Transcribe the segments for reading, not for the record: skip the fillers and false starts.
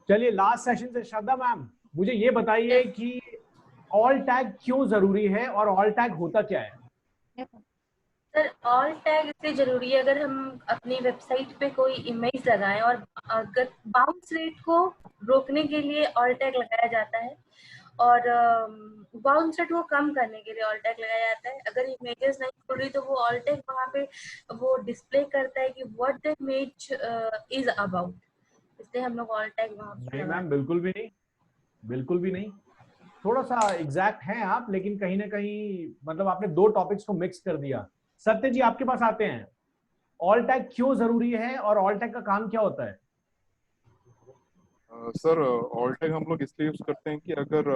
चलिए last session से श्रद्धा ma'am मुझे ये बताइए कि ऑल टैग क्यों जरूरी है और ऑल टैग होता क्या है? सर ऑल टैग इसलिए जरूरी है अगर हम अपनी वेबसाइट पे कोई इमेज लगाएं, और अगर बाउंस रेट को रोकने के लिए ऑल टैग लगाया जाता है, और बाउंस रेट को कम करने के लिए ऑल टैग लगाया जाता है। अगर इमेजेस नहीं खुल रही तो वो ऑल टैग वहाँ पे वो डिस्प्ले करता है कि what the image is about, इसलिए हम लोग ऑल टैग वहाँ पे नहीं लगाते मैम, बिल्कुल भी नहीं, बिल्कुल भी नहीं। थोड़ा सा एग्जैक्ट हैं आप, लेकिन कहीं ना कहीं मतलब आपने दो टॉपिक्स को मिक्स कर दिया। सत्य जी आपके पास आते हैं, ऑल टैग क्यों जरूरी है और ऑल टैग का काम क्या होता है? सर ऑल टैग हम लोग इसलिए यूज करते हैं कि अगर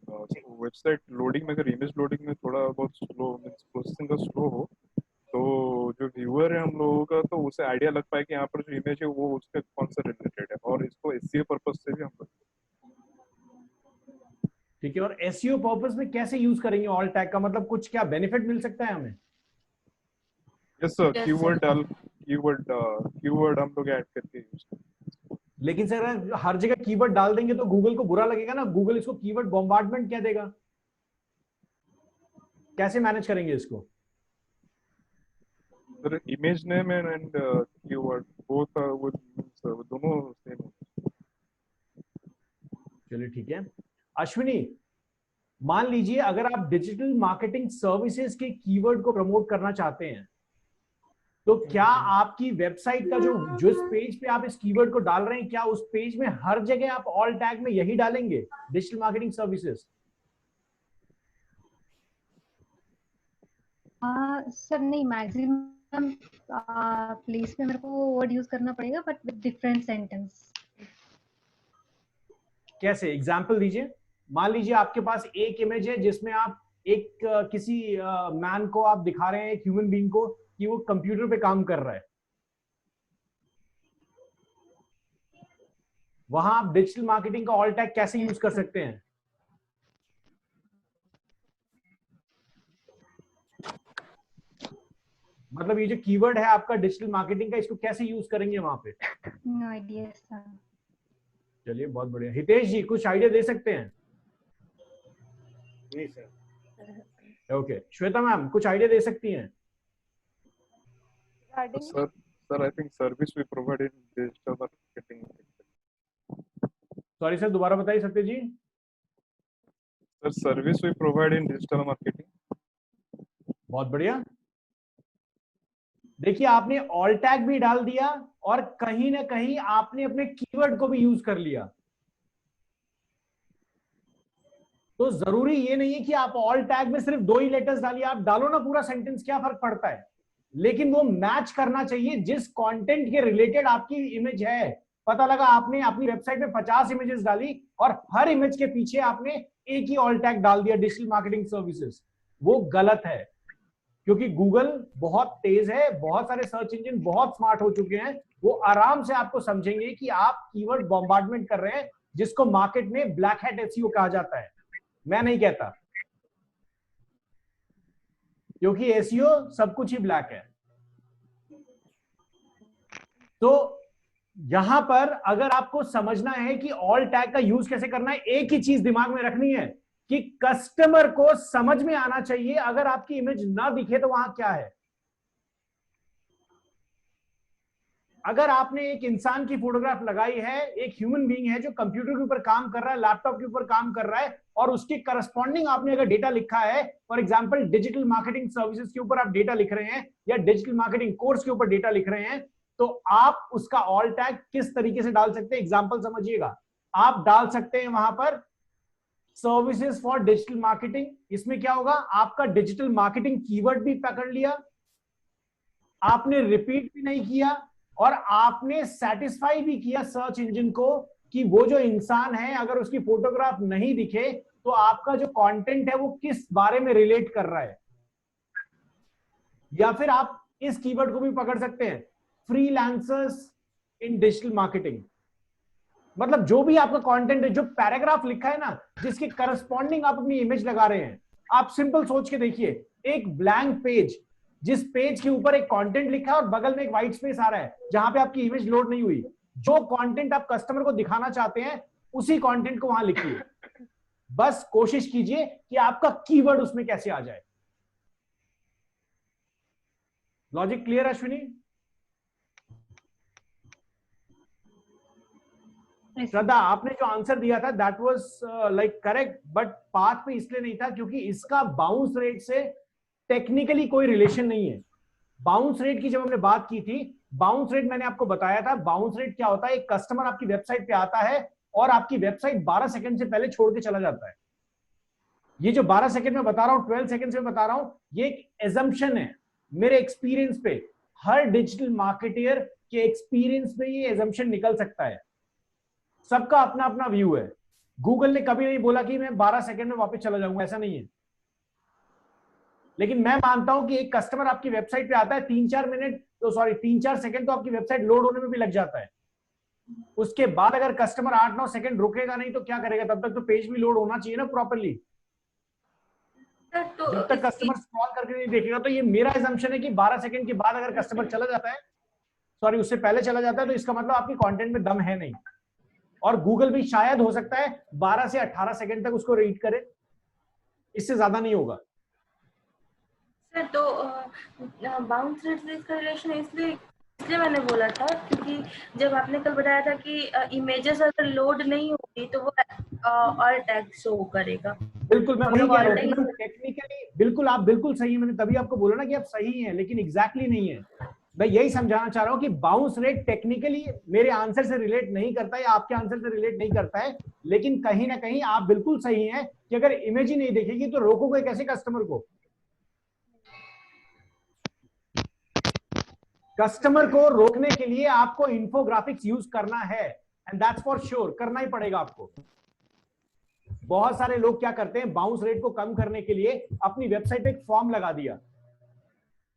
वेबसाइट लोडिंग में, अगर इमेज लोडिंग में थोड़ा बहुत स्लो, मीन्स प्रोसेसिंग का स्लो हो, तो जो व्यूअर है हम लोगों का, तो उसे आइडिया लग पाए कि यहाँ पर जो इमेज है वो उसके कौन से रिलेटेड है, और इसको एसईओ पर्पज से भी हम लोग। ठीक है, और एसईओ पर्पस में कैसे यूज करेंगे ऑल टैग का, मतलब कुछ क्या बेनिफिट मिल सकता है हमें? यस सर, हैं। कीवर्ड हम लोग ऐड करके यूज करते लेकिन सर अगर हर जगह कीवर्ड डाल देंगे तो गूगल को बुरा लगेगा ना, गूगल इसको कीवर्ड बॉम्बार्डमेंट कह देगा। कैसे मैनेज करेंगे इसको? हैं sir. Image name and keyword both दोनों सेम। चलिए ठीक है। अश्विनी, मान लीजिए अगर आप डिजिटल मार्केटिंग सर्विसेज के कीवर्ड को प्रमोट करना चाहते हैं, तो क्या आपकी वेबसाइट का जो जिस पेज पे आप इस कीवर्ड को डाल रहे हैं, क्या उस पेज में हर जगह आप ऑल टैग में यही डालेंगे, डिजिटल मार्केटिंग सर्विसेज? सर नहीं, मैक्सिमम प्लेस में मेरे को वर्ड यूज करना पड़ेगा, बट विद डिफरेंट सेंटेंस। कैसे, एग्जाम्पल दीजिए। मान लीजिए आपके पास एक इमेज है जिसमें आप एक किसी मैन को आप दिखा रहे हैं, एक ह्यूमन बीइंग को, कि वो कंप्यूटर पे काम कर रहा है। वहां आप डिजिटल मार्केटिंग का ऑल टैग कैसे यूज कर सकते हैं? मतलब ये जो कीवर्ड है आपका डिजिटल मार्केटिंग का, इसको कैसे यूज करेंगे वहां पे? No idea sir. चलिए बहुत बढ़िया। हितेश जी कुछ आइडिया दे सकते हैं? नहीं सर। ओके, श्वेता मैम कुछ आइडिया दे सकती हैं? Sir I think service we provide in digital marketing. Sorry sir, दोबारा बताइए Satya ji. Sir service we provide in digital marketing. बहुत बढ़िया। देखिए आपने ऑल टैग भी डाल दिया और कहीं ना कहीं आपने अपने कीवर्ड को भी यूज कर लिया। तो जरूरी ये नहीं है कि आप ऑल टैग में सिर्फ दो ही लेटर्स डालिए, आप डालो ना पूरा सेंटेंस, क्या फर्क पड़ता है। लेकिन वो मैच करना चाहिए जिस कंटेंट के रिलेटेड आपकी इमेज है। पता लगा आपने अपनी वेबसाइट में 50 इमेजेस डाली और हर इमेज के पीछे आपने एक ही ऑल टैग डाल दिया, डिजिटल मार्केटिंग सर्विसेज। वो गलत है, क्योंकि गूगल बहुत तेज है, बहुत सारे सर्च इंजन बहुत स्मार्ट हो चुके हैं, वो आराम से आपको समझेंगे कि आप कीवर्ड बॉम्बार्डमेंट कर रहे हैं, जिसको मार्केट में ब्लैक हैट एसईओ कहा जाता है। मैं नहीं कहता, क्योंकि एसईओ सब कुछ ही ब्लैक है। तो यहां पर अगर आपको समझना है कि ऑल टैग का यूज कैसे करना है, एक ही चीज दिमाग में रखनी है कि कस्टमर को समझ में आना चाहिए अगर आपकी इमेज ना दिखे तो वहां क्या है। अगर आपने एक इंसान की फोटोग्राफ लगाई है, एक ह्यूमन बीइंग है जो कंप्यूटर के ऊपर काम कर रहा है, लैपटॉप के ऊपर काम कर रहा है, और उसके करस्पॉन्डिंग आपने अगर डेटा लिखा है, for example digital marketing services के ऊपर आप डेटा लिख रहे हैं या डिजिटल मार्केटिंग कोर्स के ऊपर डेटा लिख रहे हैं, तो आप उसका ऑल टैग किस तरीके से डाल सकते हैं, एग्जाम्पल समझिएगा। आप डाल सकते हैं वहां पर सर्विसेज फॉर डिजिटल मार्केटिंग। इसमें क्या होगा, आपका डिजिटल मार्केटिंग कीवर्ड भी पकड़ लिया, आपने रिपीट भी नहीं किया, और आपने सेटिस्फाई भी किया सर्च इंजन को कि वो जो इंसान है अगर उसकी फोटोग्राफ नहीं दिखे तो आपका जो कंटेंट है वो किस बारे में रिलेट कर रहा है। या फिर आप इस कीवर्ड को भी पकड़ सकते हैं, फ्रीलांसर्स इन डिजिटल मार्केटिंग। मतलब जो भी आपका कंटेंट है, जो पैराग्राफ लिखा है ना, जिसके करस्पॉन्डिंग आप अपनी इमेज लगा रहे हैं। आप सिंपल सोच के देखिए, एक ब्लैंक पेज, जिस पेज के ऊपर एक कंटेंट लिखा है और बगल में एक व्हाइट स्पेस आ रहा है जहां पे आपकी इमेज लोड नहीं हुई, जो कंटेंट आप कस्टमर को दिखाना चाहते हैं उसी कंटेंट को वहां लिखिए। बस कोशिश कीजिए कि आपका कीवर्ड उसमें कैसे आ जाए। Logic clear Ashwini? श्रद्धा, आपने जो आंसर दिया था that was like correct, but path पे इसलिए नहीं था क्योंकि इसका बाउंस रेट से टेक्निकली कोई रिलेशन नहीं है। बाउंस रेट की जब हमने बात की थी, बाउंस रेट मैंने आपको बताया था, बाउंस रेट क्या होता है, एक कस्टमर आपकी वेबसाइट पे आता है और आपकी वेबसाइट 12 सेकंड से पहले छोड़ के चला जाता है। ये जो 12 सेकंड में बता रहा हूं, 12 सेकंड में बता रहा हूं, ये एक एजम्पशन है मेरे एक्सपीरियंस पे। हर डिजिटल मार्केटियर के एक्सपीरियंस पे ये एजम्पशन निकल सकता है। सबका अपना अपना व्यू है। गूगल ने कभी नहीं बोला कि मैं 12 सेकंड में वापस चला जाऊंगा, ऐसा नहीं है। लेकिन मैं मानता हूं कि एक कस्टमर आपकी वेबसाइट पे आता है, 3-4 सेकंड तो आपकी वेबसाइट लोड होने में भी लग जाता है। उसके बाद अगर कस्टमर 8-9 सेकंड रुकेगा नहीं तो क्या करेगा? तब तक तो पेज भी लोड होना चाहिए ना प्रॉपरली। तो जब तक कस्टमर स्क्रॉल करके नहीं देखेगा, तो ये मेरा असम्पशन है कि 12 सेकंड के बाद अगर कस्टमर चला जाता है, सॉरी उससे पहले चला जाता है, तो इसका मतलब आपकी कंटेंट में दम है नहीं। और गूगल भी शायद हो सकता है 12 से 18 सेकंड तक उसको रीड करे, इससे ज्यादा नहीं होगा। सर तो बाउंस रेट से इसका रिलेशन इसलिए मैंने बोला था क्योंकि जब आपने कल बताया था कि इमेजेस अगर लोड नहीं होगी तो वो और टैग शो करेगा। बिल्कुल, मैं वही कह रहा हूँ टेक्निकली। बिल्कुल, आप बिल्कुल सही है, मैंने तभी आपको बोला ना कि आप सही हैं, लेकिन एग्जैक्टली नहीं है। मैं यही समझाना चाह रहा हूँ कि बाउंस रेट टेक्निकली मेरे आंसर से रिलेट नहीं करता है या आपके आंसर से रिलेट नहीं करता है, लेकिन कहीं ना कहीं आप बिल्कुल सही हैं कि अगर इमेज ही नहीं देखेगी तो रोकोगे कैसे कस्टमर को? कस्टमर को रोकने के लिए आपको इंफोग्राफिक्स यूज करना है, एंड दैट्स फॉर श्योर, करना ही पड़ेगा आपको। बहुत सारे लोग क्या करते हैं, बाउंस रेट को कम करने के लिए अपनी वेबसाइट पे एक फॉर्म लगा दिया।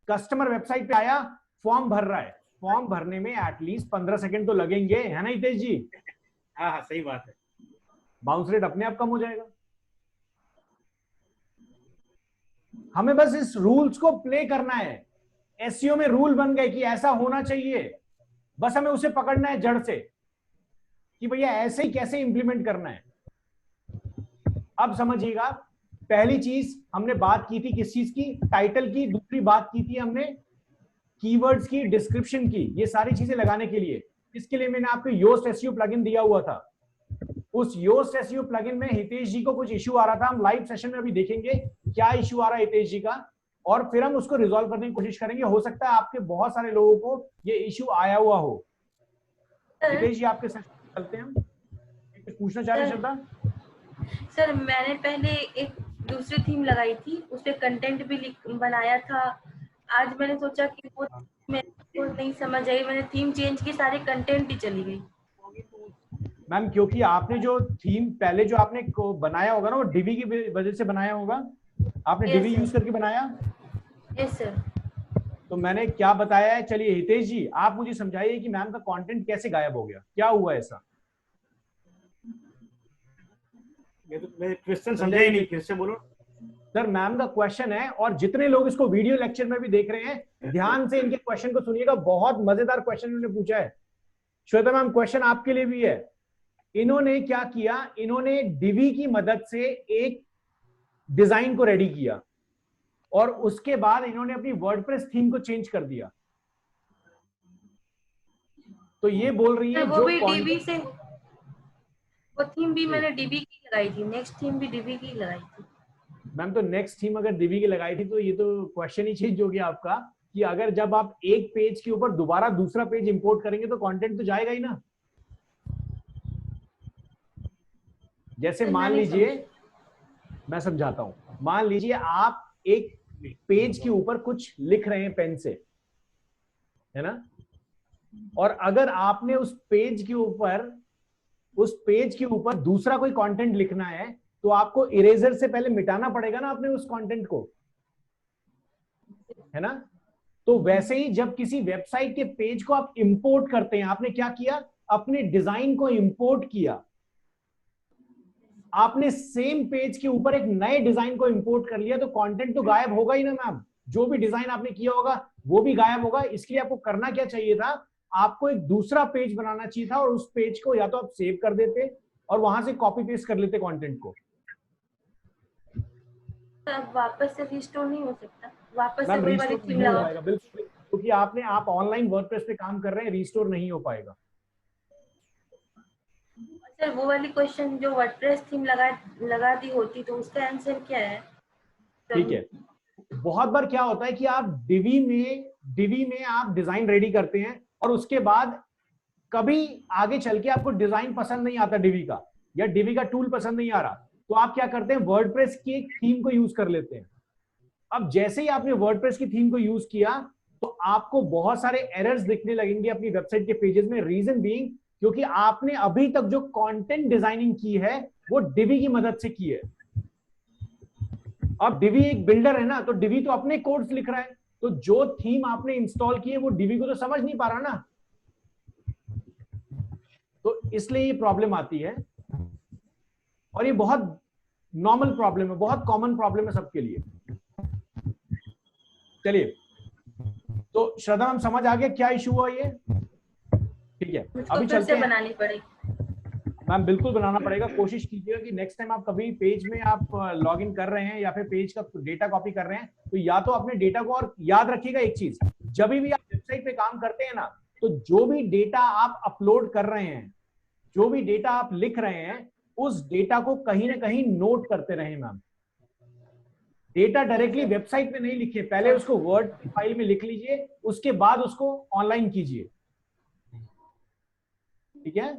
कस्टमर वेबसाइट पे आया, फॉर्म भर रहा है, फॉर्म भरने में एटलीस्ट 15 सेकंड तो लगेंगे, है ना हितेश जी? हाँ हाँ सही बात है। बाउंस रेट अपने आप कम हो जाएगा। हमें बस इस रूल्स को प्ले करना है। एसईओ में रूल बन गए कि ऐसा होना चाहिए, बस हमें उसे पकड़ना है जड़ से कि भैया ऐसे ही कैसे इंप्लीमेंट करना है। अब समझिएगा, पहली चीज हमने बात की थी किस चीज की? टाइटल की। दूसरी बात की थी हमने कीवर्ड्स की, डिस्क्रिप्शन की। ये सारी चीजें लगाने के लिए, इसके लिए मैंने आपको योस्ट एसईओ प्लगइन दिया हुआ था। उस योस्ट एसईओ प्लगइन में हितेश जी को कुछ इश्यू आ रहा था। हम लाइव सेशन में अभी देखेंगे क्या इश्यू आ रहा है हितेश जी का, और फिर हम उसको रिजॉल्व करने की कोशिश करेंगे। हो सकता है आपके बहुत सारे लोगों को ये इश्यू आया हुआ हो। हितेश जी आपके सेशन चलते हैं, कुछ पूछना चाह रहे श्रद्धा? सर मैंने पहले एक दूसरी थीम लगाई थी, उस पे कंटेंट भी बनाया था। आज मैंने सोचा कि वो मेरे को नहीं समझ आई, मैंने थीम चेंज की, सारे कंटेंट ही चली गई। मैम क्योंकि आपने जो थीम पहले जो आपने बनाया होगा ना, वो डीवी की वजह से बनाया होगा। आपने Yes, डीवी sir. यूज करके बनाया। Yes sir. तो मैंने क्या बताया है, चलिए हितेश जी आप मुझे समझाइए कि मैम का कंटेंट कैसे गायब हो गया, क्या हुआ ऐसा? मैं क्वेश्चन समझा ही नहीं, फिर से बोलो। सर मैम का क्वेश्चन है, और जितने लोग इसको वीडियो लेक्चर में भी देख रहे हैं ध्यान से इनके क्वेश्चन को सुनिएगा। बहुत मजेदार क्वेश्चन इन्होंने पूछा है। श्वेता मैम क्वेश्चन आपके लिए भी है। इन्होंने क्या किया, इन्होंने डिवी की मदद से एक डिजाइन को रेडी किया और उसके बाद इन्होंने अपनी वर्डप्रेस थीम को चेंज कर दिया। तो ये बोल रही है वो जो भी डीबी से, वो थीम भी मैंने डीबी की लगाई थी, नेक्स्ट थीम भी डीबी की लगाई थी। मैम तो नेक्स्ट थीम अगर डीबी की लगाई थी तो ये तो क्वेश्चन ही चेंज हो गया आपका कि अगर जब आप एक पेज के ऊपर दोबारा दूसरा पेज इंपोर्ट करेंगे तो कंटेंट तो जाएगा ही ना। जैसे मान लीजिए, मैं समझाता हूं, मान लीजिए आप एक पेज के ऊपर कुछ लिख रहे हैं पेन से, है ना, और अगर आपने उस पेज के ऊपर दूसरा कोई कंटेंट लिखना है तो आपको इरेजर से पहले मिटाना पड़ेगा ना अपने उस कंटेंट को, है ना। तो वैसे ही जब किसी वेबसाइट के पेज को आप इंपोर्ट करते हैं, आपने क्या किया, अपने डिजाइन को इंपोर्ट किया। आपने सेम पेज के ऊपर एक नए डिजाइन को इंपोर्ट कर लिया तो कंटेंट तो गायब होगा ही ना मैम। जो भी डिजाइन आपने किया होगा वो भी गायब होगा। इसलिए आपको करना क्या चाहिए था, आपको एक दूसरा पेज बनाना चाहिए था और उस पेज को या तो आप सेव कर देते और वहां से कॉपी पेस्ट कर लेते कंटेंट को। अब वापस से रिस्टोर नहीं हो सकता, वापस से मैम वही वाली रिस्टोर थीम नहीं हो लगाओ। पाएगा बिल्कुल, क्योंकि आप ऑनलाइन वर्डप्रेस पे काम कर रहे हैं, रिस्टोर नहीं हो पाएगा। सर वो वाली क्वेश्चन जो वर्डप्रेस थीम लगा दी होती तो उसका आंसर क्या है? ठीक है, बहुत बार क्या होता है कि आप डिवी में आप डिजाइन रेडी करते हैं और उसके बाद कभी आगे चल के आपको डिजाइन पसंद नहीं आता डिवी का, या डिवी का टूल पसंद नहीं आ रहा, तो आप क्या करते हैं, वर्डप्रेस की एक थीम को यूज कर लेते हैं। अब जैसे ही आपने वर्डप्रेस की थीम को यूज किया तो आपको बहुत सारे एरर्स दिखने लगेंगे अपनी वेबसाइट के पेजेस में। रीजन बीइंग क्योंकि आपने अभी तक जो कंटेंट डिजाइनिंग की है वो डिवी की मदद से की है। अब डिवी एक बिल्डर है ना, तो डिवी तो अपने कोड्स लिख रहा है, तो जो थीम आपने इंस्टॉल की है वो डिवी को तो समझ नहीं पा रहा ना, तो इसलिए ये प्रॉब्लम आती है। और ये बहुत नॉर्मल प्रॉब्लम है, बहुत कॉमन प्रॉब्लम है सबके लिए। चलिए, तो श्रद्धा हम समझ आ गया क्या इशू हुआ ये? ठीक है, अभी चलते हैं। बनानी पड़ेगी मैम, बिल्कुल बनाना पड़ेगा। कोशिश कीजिएगा कि नेक्स्ट टाइम आप कभी पेज में आप लॉग इन कर रहे हैं या फिर पेज का डेटा कॉपी कर रहे हैं, तो या तो अपने डेटा को, और याद रखिएगा एक चीज, जब भी आप वेबसाइट पे काम करते हैं ना, तो जो भी डेटा आप अपलोड कर रहे हैं, जो भी डेटा आप लिख रहे हैं, उस डेटा को कहीं ना कहीं नोट करते रहें मैम। डेटा डायरेक्टली वेबसाइट में नहीं लिखिए, पहले उसको वर्ड फाइल में लिख लीजिए, उसके बाद उसको ऑनलाइन कीजिए, ठीक है?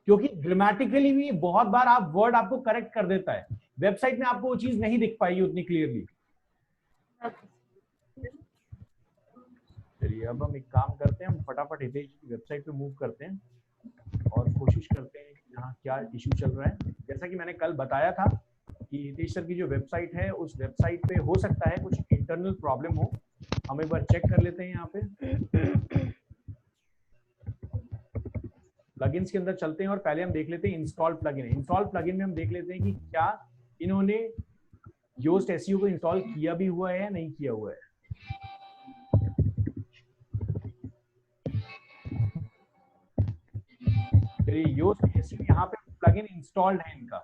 क्योंकि ग्रामेटिकली भी बहुत बार आप वर्ड आपको करेक्ट कर देता है, वेबसाइट में आपको वो चीज नहीं दिख पाएगी उतनी क्लियरली। चलिए, अब हम एक काम करते हैं, हम फटाफट हितेश जी की वेबसाइट पे मूव करते हैं और कोशिश करते हैं कि यहाँ क्या इशू चल रहा है। जैसा कि मैंने कल बताया था कि हितेश सर की जो वेबसाइट है, उस वेबसाइट पे हो सकता है कुछ इंटरनल प्रॉब्लम हो। हम एक बार चेक कर लेते हैं यहाँ पे। प्लगइन्स के अंदर चलते हैं और पहले हम देख लेते हैं इंस्टॉल प्लगइन। इंस्टॉल प्लगइन में हम देख लेते हैं कि क्या इन्होंने योस्ट एसईओ को इंस्टॉल किया भी हुआ है या नहीं किया हुआ है। चलिए, योस्ट एसईओ यहाँ पे प्लगइन इंस्टॉल्ड है इनका।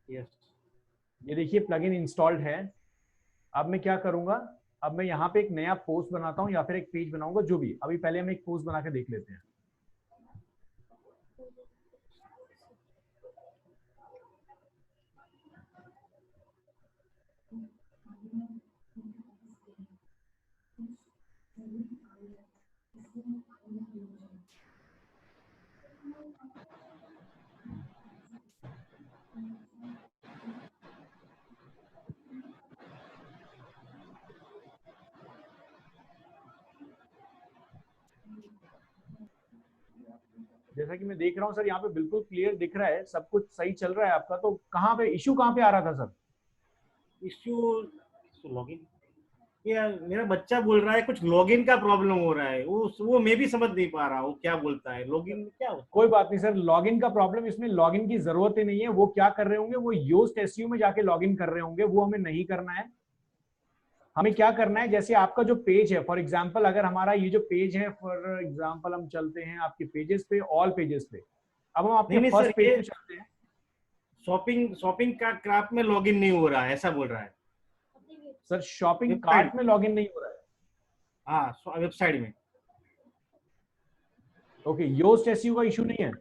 यस, ये देखिए प्लगइन इंस्टॉल्ड है। अब मैं क्या करूंगा, अब मैं यहाँ पे एक नया पोस्ट बनाता हूँ या फिर एक पेज बनाऊंगा, जो भी। अभी पहले हम एक पोस्ट बना के देख लेते हैं। जैसा कि मैं देख रहा हूँ सर, यहाँ पे बिल्कुल क्लियर दिख रहा है, सब कुछ सही चल रहा है आपका। तो कहाँ पे इशू, कहाँ पे आ रहा था सर? इश्यू लॉगिन, ये मेरा बच्चा बोल रहा है कुछ लॉगिन का प्रॉब्लम हो रहा है, वो मैं भी समझ नहीं पा रहा, वो क्या बोलता है लॉगिन में क्या होता है। कोई बात नहीं सर, लॉगिन का प्रॉब्लम, इसमें लॉगिन की जरूरत ही नहीं है। वो क्या कर रहे होंगे, वो योस्ट एसईओ में जाके लॉगिन कर रहे होंगे, वो हमें नहीं करना है। हमें क्या करना है, जैसे आपका जो पेज है, फॉर एग्जांपल अगर हमारा ये जो पेज है, फॉर एग्जांपल हम चलते हैं आपके पेजेस पे, ऑल पेजेस पे। अब हम आपके फर्स्ट पेज पे चलते हैं। शॉपिंग का क्राफ्ट में लॉगिन नहीं हो रहा है, ऐसा बोल रहा है सर शॉपिंग कार्ट में लॉगिन नहीं हो रहा है? हाँ, वेबसाइट में। ओके, योस्ट एसईओ का इशू नहीं है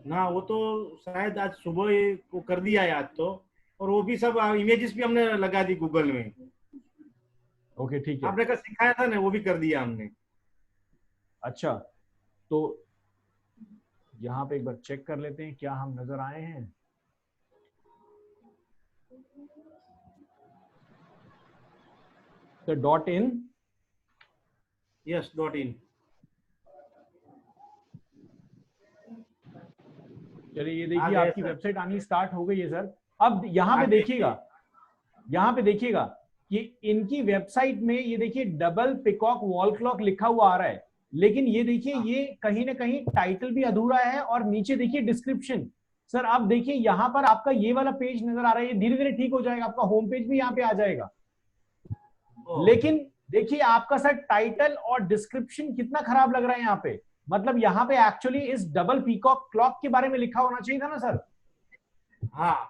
ना, वो तो शायद आज सुबह वो कर दिया है आज तो, और वो भी सब इमेजेस भी हमने लगा दी गूगल में। ओके ठीक है, आपने कल सिखाया था ना, वो भी कर दिया हमने। अच्छा, तो यहाँ पे एक बार चेक कर लेते हैं क्या हम नजर आए हैं। तो dot in, yes, dot in. चलिए ये देखिए आपकी वेबसाइट आनी स्टार्ट हो गई है सर। अब यहाँ पे देखिएगा, यहाँ पे देखिएगा कि इनकी वेबसाइट में ये देखिए डबल पिकॉक वॉल क्लॉक लिखा हुआ आ रहा है, लेकिन ये देखिए ये कहीं ना कहीं टाइटल भी अधूरा है और नीचे देखिए डिस्क्रिप्शन। सर आप देखिए यहाँ पर आपका ये वाला पेज नजर आ रहा है, ये धीरे धीरे ठीक हो जाएगा, आपका होम पेज भी यहाँ पे आ जाएगा। लेकिन देखिए आपका सर टाइटल और डिस्क्रिप्शन कितना खराब लग रहा है यहाँ पे। मतलब यहाँ पे एक्चुअली इस डबल पीकॉक क्लॉक के बारे में लिखा होना चाहिए था ना सर। हाँ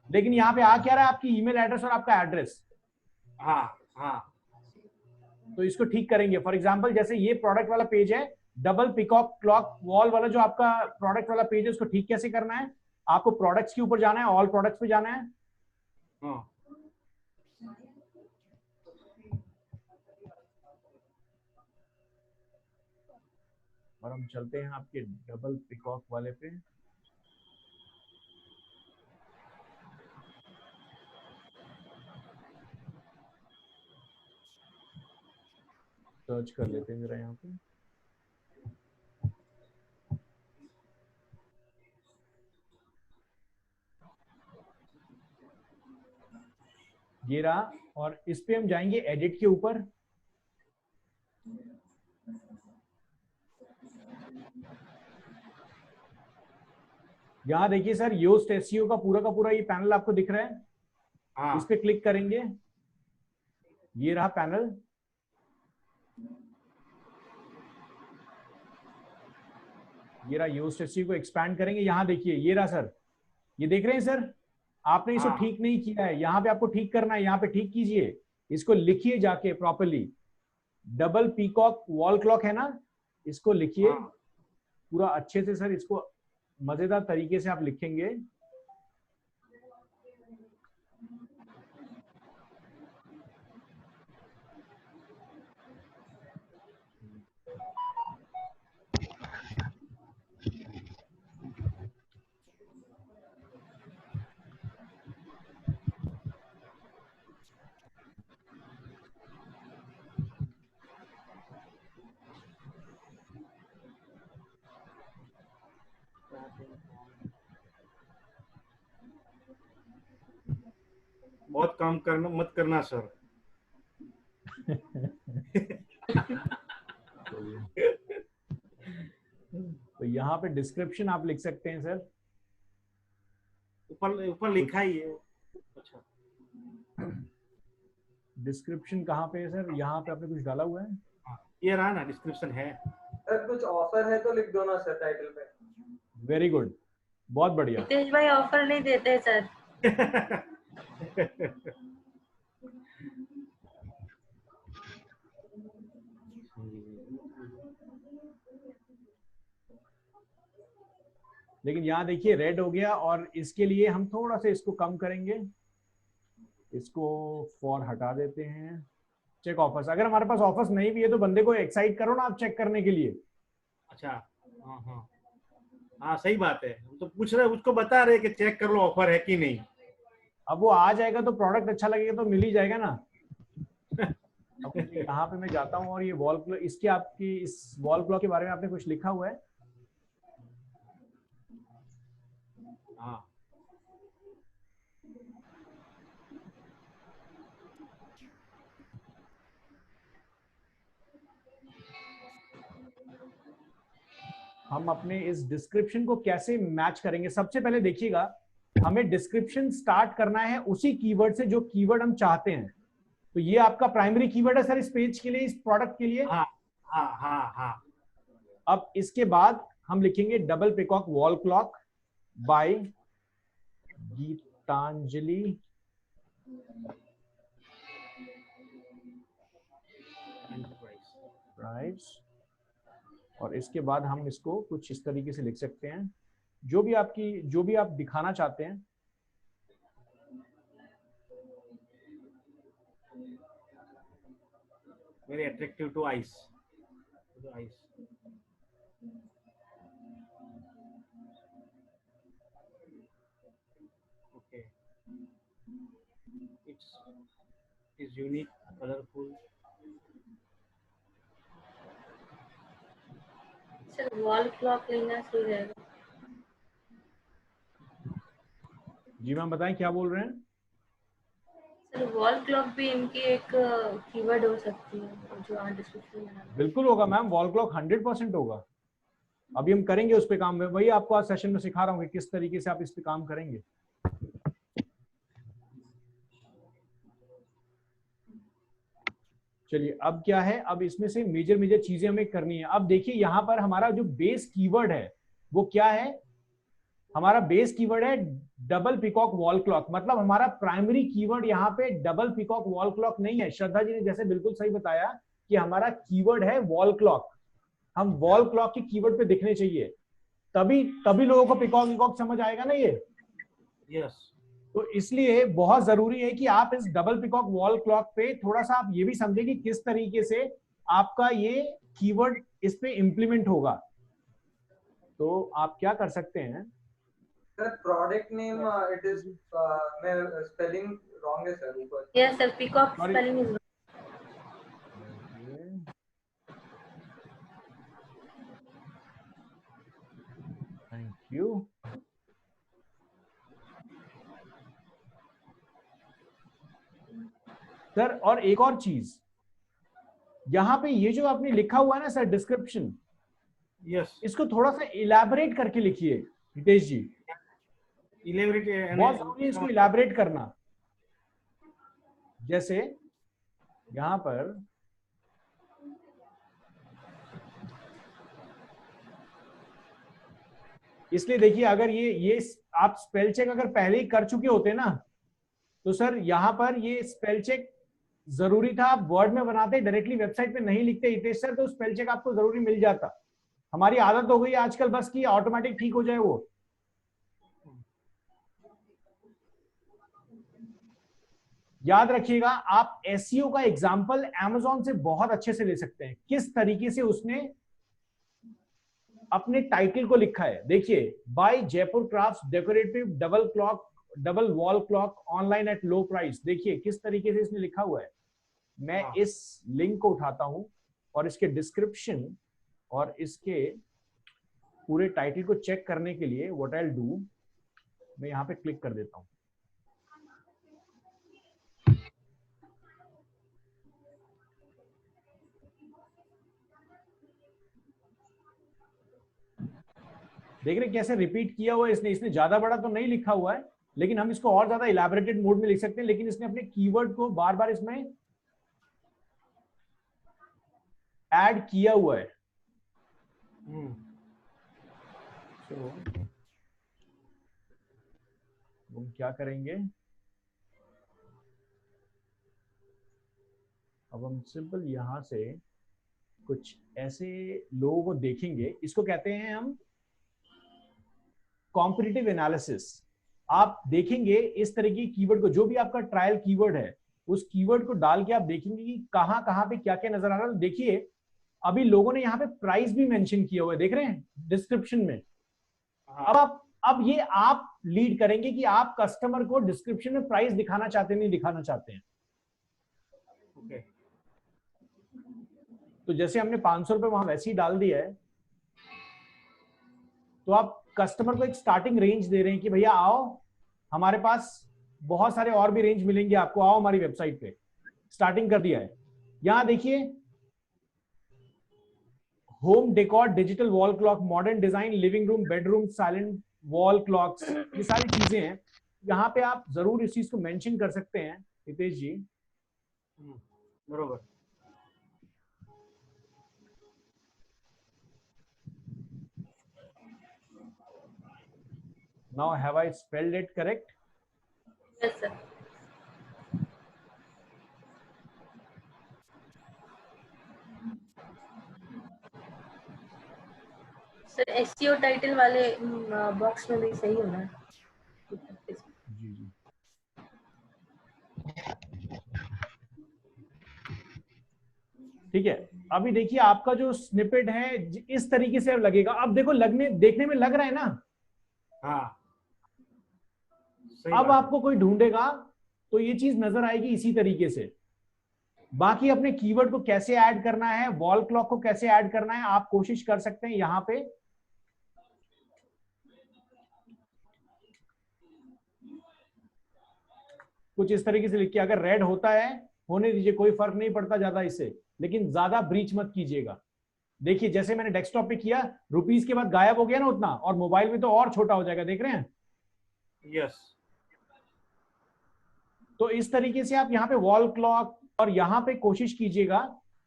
लेकिन यहाँ पे आ क्या रहा है, आपकी ईमेल एड्रेस और आपका एड्रेस। हाँ हाँ तो इसको ठीक करेंगे। फॉर एग्जांपल जैसे ये प्रोडक्ट वाला पेज है, डबल पीकॉक क्लॉक वॉल वाला जो आपका प्रोडक्ट वाला पेज है, उसको ठीक कैसे करना है? आपको प्रोडक्ट्स के ऊपर जाना है, ऑल प्रोडक्ट्स पे जाना है। हाँ और हम चलते हैं आपके डबल पीकॉक वाले पे। सर्च कर लेते हैं जरा यहाँ पे। ये रहा, और इस पे हम जाएंगे एडिट के ऊपर। यहाँ देखिए सर, योस्ट एसईओ का पूरा ये पैनल आपको दिख रहा है। हाँ इस पे क्लिक करेंगे, ये रहा पैनल। ये रहा योस्ट एसईओ को एक्सपैंड करेंगे। यहाँ देखिए ये रहा सर, ये देख रहे हैं सर, आपने इसको हाँ। ठीक नहीं किया है, यहाँ पे आपको ठीक करना है। यहाँ पे ठीक कीजिए, इसको लिखिए जाके properly. Double peacock wall clock है ना, इसको लिखिए हाँ। पूरा अच्छे से सर। इसको मजेदार तरीके से आप लिखेंगे। बहुत काम करना मत करना सर। तो यहाँ पे डिस्क्रिप्शन आप लिख सकते हैं सर। ऊपर ऊपर लिखा ही है। अच्छा, डिस्क्रिप्शन कहाँ पे है सर? यहाँ पे आपने कुछ डाला हुआ है? ये रहा ना, डिस्क्रिप्शन है। सर कुछ ऑफर है तो लिख दो ना सर टाइटल पे। वेरी गुड, बहुत बढ़िया। नितेश भाई ऑफर नहीं देते सर। लेकिन यहाँ देखिए रेड हो गया, और इसके लिए हम थोड़ा सा इसको कम करेंगे। इसको फॉर हटा देते हैं। चेक ऑफर्स, अगर हमारे पास ऑफर्स नहीं भी है तो बंदे को एक्साइट करो ना आप चेक करने के लिए। अच्छा, हाँ हाँ हाँ, सही बात है। हम तो पूछ रहे, उसको बता रहे कि चेक कर लो ऑफर है कि नहीं। अब वो आ जाएगा तो प्रोडक्ट अच्छा लगेगा तो मिल ही जाएगा ना। अब यहाँ पे मैं जाता हूँ, और ये वॉल क्लॉक, इसके आपकी इस वॉल क्लॉक के बारे में आपने कुछ लिखा हुआ है? हाँ हम अपने इस डिस्क्रिप्शन को कैसे मैच करेंगे? सबसे पहले देखिएगा, हमें डिस्क्रिप्शन स्टार्ट करना है उसी कीवर्ड से जो कीवर्ड हम चाहते हैं। तो ये आपका प्राइमरी कीवर्ड है सर इस पेज के लिए, इस प्रोडक्ट के लिए। हाँ हाँ हाँ हाँ। अब इसके बाद हम लिखेंगे double peacock wall clock by Geetanjali price. और इसके बाद हम इसको कुछ इस तरीके से लिख सकते हैं, जो भी आप दिखाना चाहते हैं। Very attractive to eyes. Okay, it's unique, colourful. Sir wall clock लेना सही रहेगा। जी मैम बताएं, क्या बोल रहे हैं? सर वॉल क्लॉक भी इनकी एक कीवर्ड हो सकती है जो आप डिस्क्रिप्शन में। बिल्कुल होगा मैम, वॉल क्लॉक 100% होगा। अभी हम करेंगे उस पे काम में, वही आपको आज सेशन में सिखा रहा हूँ कि किस तरीके से आप इस पे काम करेंगे। चलिए अब क्या है, अब इसमें से मेजर चीजें हमें करनी है। अब देखिए यहाँ पर हमारा जो बेस कीवर्ड है वो क्या है, हमारा बेस कीवर्ड है डबल पिकॉक वॉल क्लॉक। मतलब हमारा प्राइमरी कीवर्ड यहाँ पे डबल पिकॉक वॉल क्लॉक नहीं है। श्रद्धा जी ने जैसे बिल्कुल सही बताया कि हमारा कीवर्ड है वॉल क्लॉक। हम वॉल क्लॉक के कीवर्ड पे दिखने चाहिए, तभी लोगों को पिकॉक विकॉक समझ आएगा ना ये। यस। तो इसलिए बहुत जरूरी है कि आप इस डबल पिकॉक वॉल क्लॉक पे थोड़ा सा आप ये भी समझे कि किस तरीके से आपका ये कीवर्ड इस पे इंप्लीमेंट होगा। तो आप क्या कर सकते हैं sir, product name it is मैं स्पेलिंग रॉन्ग है सर ऊपर। Yes sir, peacock spelling is thank you. Sir और एक और चीज, यहां पे ये जो आपने लिखा हुआ है ना सर डिस्क्रिप्शन, यस। इसको थोड़ा सा इलैबोरेट करके लिखिए हितेश जी। इलैबोरेट बहुत जरूरी है इसको इलैबोरेट करना। जैसे यहां पर इसलिए देखिए, अगर ये आप स्पेल चेक अगर पहले ही कर चुके होते ना, तो सर यहां पर ये स्पेल चेक जरूरी था। आप वर्ड में बनाते, डायरेक्टली वेबसाइट पे नहीं लिखते हितेश सर, तो स्पेल चेक आपको जरूरी मिल जाता। हमारी आदत हो गई आजकल बस की ऑटोमेटिक ठीक हो जाए वो। याद रखिएगा, आप एसईओ का एग्जांपल अमेज़न से बहुत अच्छे से ले सकते हैं, किस तरीके से उसने अपने टाइटल को लिखा है। देखिए, by Jaipur crafts decorative double wall clock online at low price. देखिए किस तरीके से इसने लिखा हुआ है। मैं इस लिंक को उठाता हूं और इसके डिस्क्रिप्शन और इसके पूरे टाइटल को चेक करने के लिए व्हाट आई विल डू, मैं यहां पे क्लिक कर देता हूं। देख रहे कैसे रिपीट किया हुआ है इसने ज्यादा बड़ा तो नहीं लिखा हुआ है, लेकिन हम इसको और ज्यादा इलैबोरेटेड मोड में लिख सकते हैं। लेकिन इसने अपने कीवर्ड को बार बार इसमें ऐड किया हुआ है। तो हम क्या करेंगे, अब हम सिंपल यहां से कुछ ऐसे लोगों को देखेंगे, इसको कहते हैं हम कॉम्पिटिटिव एनालिसिस। आप देखेंगे इस तरह की कीवर्ड को, जो भी आपका ट्रायल कीवर्ड है उस कीवर्ड को डाल के आप देखेंगे कि कहां कहां पे क्या क्या नजर आ रहा है। देखिए अभी लोगों ने यहाँ पे प्राइस भी मेंशन किया हुआ है, देख रहे हैं डिस्क्रिप्शन में। अब ये आप लीड करेंगे कि आप कस्टमर को डिस्क्रिप्शन में प्राइस दिखाना चाहते हैं नहीं दिखाना चाहते हैं। okay. तो जैसे हमने 500 रुपए वहां वैसे ही डाल दिया है, तो आप कस्टमर को एक स्टार्टिंग रेंज दे रहे हैं कि भैया आओ, हमारे पास बहुत सारे और भी रेंज मिलेंगे आपको, आओ हमारी वेबसाइट पे। स्टार्टिंग कर दिया है। यहां देखिए, home decor digital wall clock, modern design, living room, bedroom, silent wall clocks, ये सारी चीजें हैं। यहाँ पे आप जरूर इस चीज को मेंशन कर सकते हैं हितेश जी। बरोबर। Now have I spelled it correct? Yes sir. Sir SEO title वाले बॉक्स में भी सही होना है। जी जी। ठीक है, अभी देखिए आपका जो स्निपेट है इस तरीके से लगेगा। अब देखो देखने में लग रहा है ना। हाँ, अब आपको कोई ढूंढेगा तो ये चीज नजर आएगी इसी तरीके से। बाकी अपने कीवर्ड को कैसे ऐड करना है, वॉल क्लॉक को कैसे ऐड करना है, आप कोशिश कर सकते हैं यहां पे। कुछ इस तरीके से लिखिए। अगर रेड होता है होने दीजिए, कोई फर्क नहीं पड़ता ज्यादा इससे, लेकिन ज्यादा ब्रीच मत कीजिएगा। देखिए जैसे मैंने डेस्कटॉप पे किया, रुपीस के बाद गायब हो गया ना उतना, और मोबाइल में तो और छोटा हो जाएगा, देख रहे हैं। यस। तो इस तरीके से आप यहाँ पे वॉल क्लॉक और यहाँ पे कोशिश कीजिएगा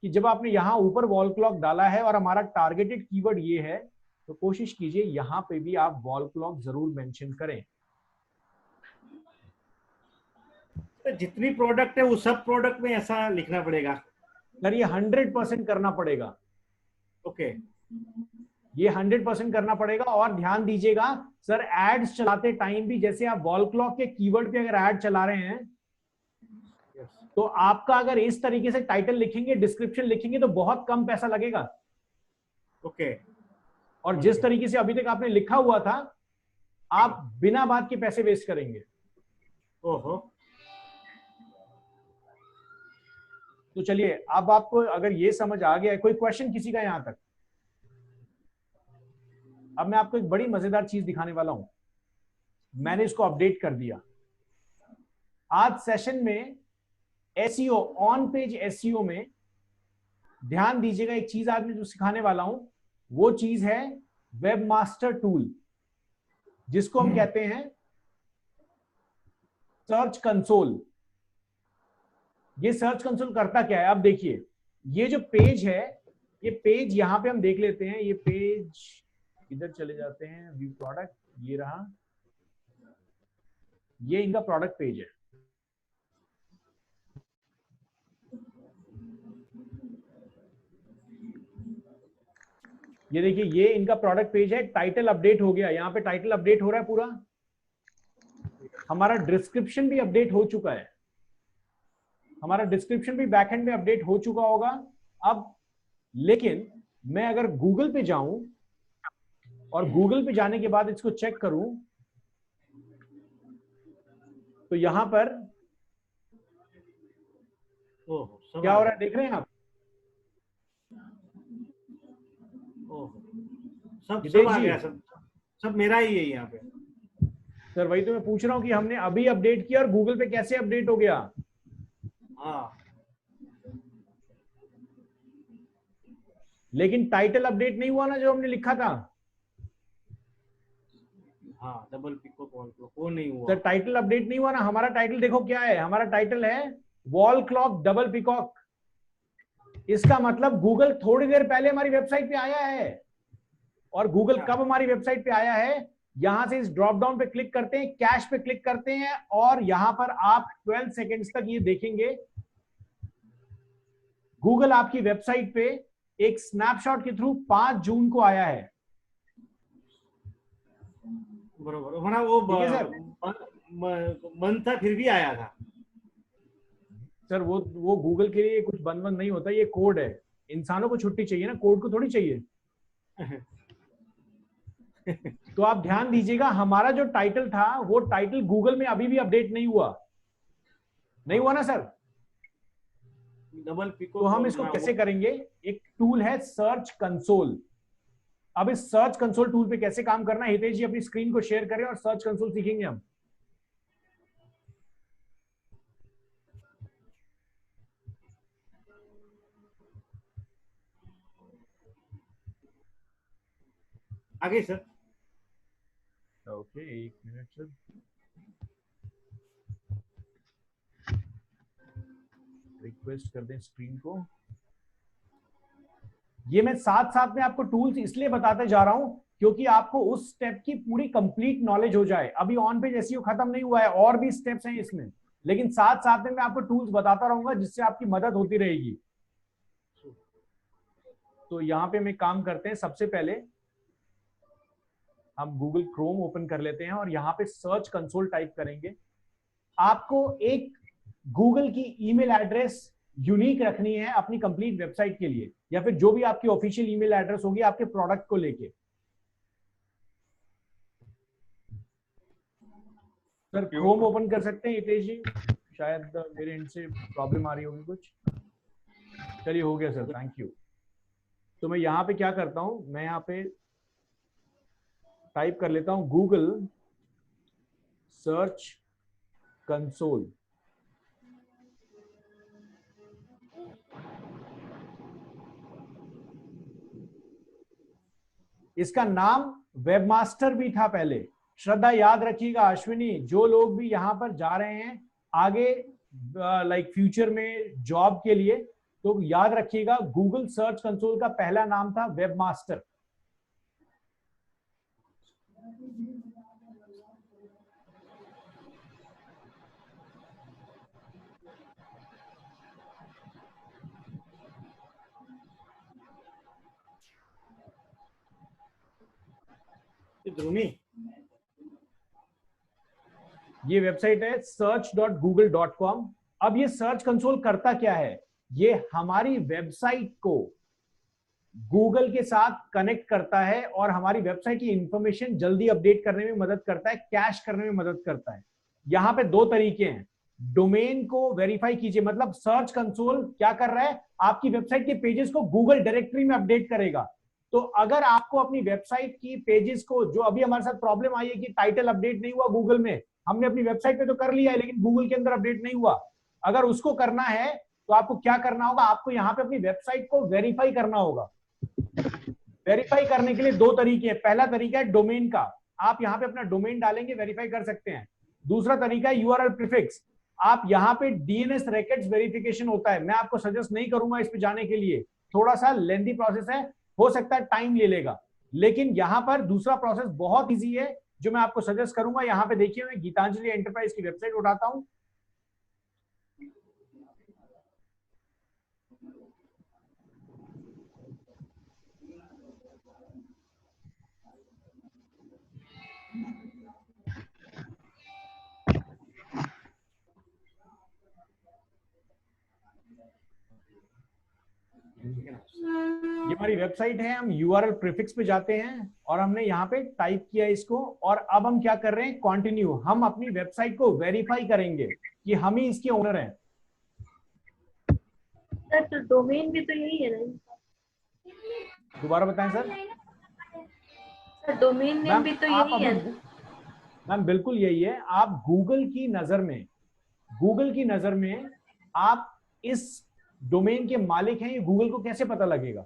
कि जब आपने यहाँ ऊपर वॉल क्लॉक डाला है और हमारा टारगेटेड कीवर्ड ये है, तो कोशिश कीजिए यहाँ पे भी आप वॉल क्लॉक जरूर मेंशन करें। तो जितनी प्रोडक्ट है वो सब प्रोडक्ट में ऐसा लिखना पड़ेगा? सर ये 100% करना पड़ेगा। ओके, ये 100% करना पड़ेगा। और ध्यान दीजिएगा सर, एड्स चलाते टाइम भी जैसे आप वॉल क्लॉक के कीवर्ड पे अगर एड चला रहे हैं, तो आपका अगर इस तरीके से टाइटल लिखेंगे, डिस्क्रिप्शन लिखेंगे, तो बहुत कम पैसा लगेगा। ओके। और जिस तरीके से अभी तक आपने लिखा हुआ था, आप बिना बात के पैसे वेस्ट करेंगे। ओहो। तो चलिए, अब आपको अगर ये समझ आ गया है, कोई क्वेश्चन किसी का यहां तक? अब मैं आपको एक बड़ी मजेदार चीज दिखाने वाला हूं। मैंने इसको अपडेट कर दिया। आज सेशन में एसईओ, ऑन पेज एसईओ में ध्यान दीजिएगा, एक चीज आज मैं जो सिखाने वाला हूं वो चीज है वेबमास्टर टूल, जिसको हम कहते हैं सर्च कंसोल। ये सर्च कंसोल करता क्या है? अब देखिए, ये जो पेज है, ये पेज यहां पे हम देख लेते हैं। ये पेज इधर चले जाते हैं, व्यू प्रोडक्ट, ये रहा, ये इनका प्रोडक्ट पेज है। ये देखिए, ये इनका प्रोडक्ट पेज है। टाइटल अपडेट हो गया, यहाँ पे टाइटल अपडेट हो रहा है पूरा। हमारा डिस्क्रिप्शन भी अपडेट हो चुका है, हमारा डिस्क्रिप्शन भी बैकएंड में अपडेट हो चुका होगा। अब लेकिन मैं अगर गूगल पे जाऊं और गूगल पे जाने के बाद इसको चेक करूं, तो यहां पर क्या हो रहा है देख रहे हैं आप? सब आ गया, सब मेरा ही है यहाँ पे। सर वही तो मैं पूछ रहा हूँ कि हमने अभी अपडेट किया और गूगल पे कैसे अपडेट हो गया? हाँ, लेकिन टाइटल अपडेट नहीं हुआ ना, जो हमने लिखा था। हाँ, डबल पिकॉक वॉल क्लॉक वो नहीं हुआ। सर टाइटल अपडेट नहीं हुआ ना। हमारा टाइटल देखो क्या है, हमारा टाइटल है वॉल क्लॉक डबल पिकॉक। इसका मतलब गूगल थोड़ी देर पहले हमारी वेबसाइट पे आया है। और गूगल कब हमारी वेबसाइट पे आया है? यहां से इस ड्रॉप डाउन पे क्लिक करते हैं, कैश पे क्लिक करते हैं, और यहां पर आप 12 सेकेंड्स तक ये देखेंगे, गूगल आपकी वेबसाइट पे एक स्नैपशॉट के थ्रू 5 जून को आया है। बरोबर, वरना वो बंद था फिर भी आया था। सर वो गूगल के लिए कुछ बंद नहीं होता, ये कोड है। इंसानों को छुट्टी चाहिए ना, कोड को थोड़ी चाहिए। तो आप ध्यान दीजिएगा, हमारा जो टाइटल था वो टाइटल गूगल में अभी भी अपडेट नहीं हुआ ना सर? Double pico. तो हम इसको कैसे करेंगे? एक टूल है सर्च कंसोल। अब इस सर्च कंसोल टूल पे कैसे काम करना है, हितेश जी अपनी स्क्रीन को शेयर करें और सर्च कंसोल सीखेंगे हम। आगे सर। ओके, एक मिनट सर। रिक्वेस्ट कर दें स्क्रीन को। ये मैं साथ साथ में आपको टूल्स इसलिए बताते जा रहा हूं क्योंकि आपको उस स्टेप की पूरी कंप्लीट नॉलेज हो जाए। अभी ऑन पेज एसईओ खत्म नहीं हुआ है, और भी स्टेप्स हैं इसमें, लेकिन साथ साथ में मैं आपको टूल्स बताता रहूंगा जिससे आपकी मदद होती रहेगी। तो यहां पे मैं काम करते हैं, सबसे पहले हम गूगल क्रोम ओपन कर लेते हैं और यहां पे सर्च कंसोल टाइप करेंगे। आपको एक गूगल की ईमेल एड्रेस यूनिक रखनी है अपनी कंप्लीट वेबसाइट के लिए, या फिर जो भी आपकी ऑफिशियल ईमेल एड्रेस होगी आपके प्रोडक्ट को लेके। सर क्रोम ओपन कर सकते हैं हितेश जी? शायद मेरे एंड से प्रॉब्लम आ रही होगी कुछ। चलिए हो गया सर, थैंक यू। तो मैं यहाँ पे क्या करता हूं, मैं यहाँ पे टाइप कर लेता हूं गूगल सर्च कंसोल। इसका नाम वेबमास्टर भी था पहले। श्रद्धा याद रखिएगा, अश्विनी, जो लोग भी यहां पर जा रहे हैं आगे लाइक फ्यूचर में जॉब के लिए, तो याद रखिएगा गूगल सर्च कंसोल का पहला नाम था वेबमास्टर। ध्रुमी, ये वेबसाइट है search.google.com। अब ये सर्च कंसोल करता क्या है, ये हमारी वेबसाइट को गूगल के साथ कनेक्ट करता है और हमारी वेबसाइट की इंफॉर्मेशन जल्दी अपडेट करने में मदद करता है, कैश करने में मदद करता है। यहां पे दो तरीके हैं, डोमेन को वेरीफाई कीजिए, मतलब सर्च कंसोल क्या कर रहा है, आपकी वेबसाइट के पेजेस को गूगल डायरेक्टरी में अपडेट करेगा। तो अगर आपको अपनी वेबसाइट की पेजेस को, जो अभी हमारे साथ प्रॉब्लम आई है कि टाइटल अपडेट नहीं हुआ गूगल में, हमने अपनी वेबसाइट पे तो कर लिया है लेकिन गूगल के अंदर अपडेट नहीं हुआ, अगर उसको करना है तो आपको क्या करना होगा, आपको यहाँ पे अपनी वेबसाइट को वेरीफाई करना होगा। वेरीफाई करने के लिए दो तरीके हैं, पहला तरीका है डोमेन का, आप यहाँ पे अपना डोमेन डालेंगे, वेरीफाई कर सकते हैं। दूसरा तरीका है यूआरएल प्रीफिक्स, आप यहाँ पे डीएनएस रैकेट्स वेरिफिकेशन होता है, मैं आपको सजेस्ट नहीं करूंगा इस पे जाने के लिए, थोड़ा सा लेंथी प्रोसेस है, हो सकता है टाइम ले लेगा, लेकिन यहाँ पर दूसरा प्रोसेस बहुत इजी है जो मैं आपको सजेस्ट करूंगा। यहाँ पे देखिए मैं गीतांजलि एंटरप्राइज की वेबसाइट उठाता हूं, ये हमारी वेबसाइट है, हम यूआरएल प्रीफिक्स पे जाते हैं और हमने यहाँ पे टाइप किया इसको, और अब हम क्या कर रहे हैं, कंटिन्यू, हम अपनी वेबसाइट को वेरीफाई करेंगे कि हम ही इसके ओनर हैं। सर तो डोमेन भी तो यही है ना? दोबारा बताएं सर। सर डोमेन नेम भी तो यही है। मैम बिल्कुल यही है, आप गूगल की नजर में आप इस डोमेन के मालिक हैं, ये गूगल को कैसे पता लगेगा?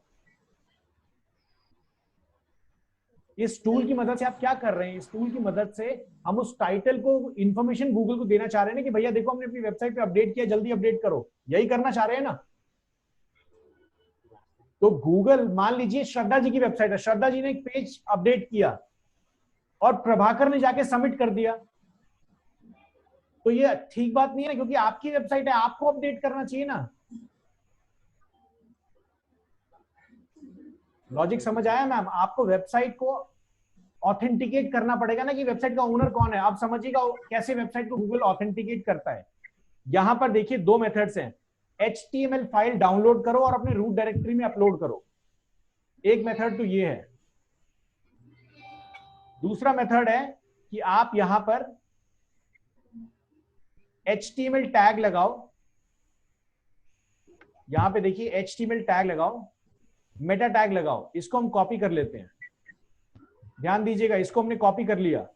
इस टूल की मदद से आप क्या कर रहे हैं, इस टूल की मदद से हम उस टाइटल को इंफॉर्मेशन गूगल को देना चाह रहे हैं कि भैया देखो हमने अपनी वेबसाइट पे अपडेट किया, जल्दी अपडेट करो, यही करना चाह रहे हैं ना। तो गूगल, मान लीजिए श्रद्धा जी की वेबसाइट है, श्रद्धा जी ने एक पेज अपडेट किया और प्रभाकर ने जाके सबमिट कर दिया, तो ये ठीक बात नहीं है ना, क्योंकि आपकी वेबसाइट है, आपको अपडेट करना चाहिए ना। लॉजिक समझ आया मैम? आपको वेबसाइट को ऑथेंटिकेट करना पड़ेगा ना कि वेबसाइट का ओनर कौन है। आप समझिएगा कैसे वेबसाइट को गूगल ऑथेंटिकेट करता है। यहां पर देखिए दो मेथड्स हैं, HTML फाइल डाउनलोड करो और अपने रूट डायरेक्टरी में अपलोड करो, एक मेथड तो ये है। दूसरा मेथड है कि आप यहां पर HTML टैग लगाओ, यहां पे देखिए HTML टैग लगाओ, मेटा टैग लगाओ, इसको हम कॉपी कर लेते हैं। ध्यान दीजिएगा, इसको हमने कॉपी कर लिया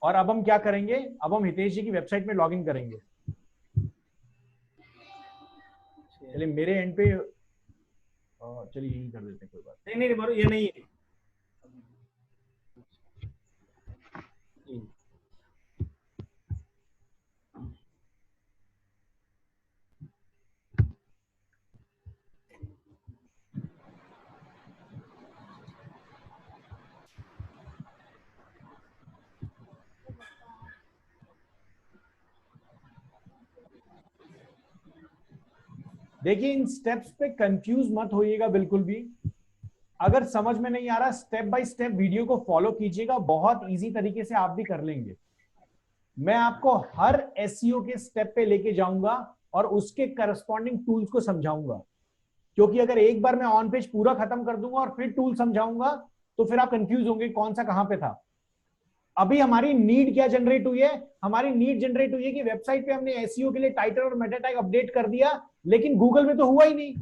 और अब हम क्या करेंगे, अब हम हितेश जी की वेबसाइट में लॉगिन करेंगे। चलिए मेरे एंड पे, चलिए यही कर देते हैं, कोई बात नहीं, ये नहीं है। देखिए इन स्टेप्स पे कंफ्यूज मत होइएगा बिल्कुल भी, अगर समझ में नहीं आ रहा स्टेप बाय स्टेप वीडियो को फॉलो कीजिएगा, बहुत इजी तरीके से आप भी कर लेंगे। मैं आपको हर एसईओ के स्टेप पे लेके जाऊंगा और उसके करस्पॉन्डिंग टूल्स को समझाऊंगा, क्योंकि अगर एक बार मैं ऑन पेज पूरा खत्म कर दूंगा और फिर टूल समझाऊंगा तो फिर आप कंफ्यूज होंगे कौन सा कहां पे था। अभी हमारी नीड क्या जनरेट हुई है, हमारी नीड जनरेट हुई है कि वेबसाइट पे हमने एसईओ के लिए टाइटल और मेटा टैग अपडेट कर दिया, लेकिन गूगल में तो हुआ ही नहीं,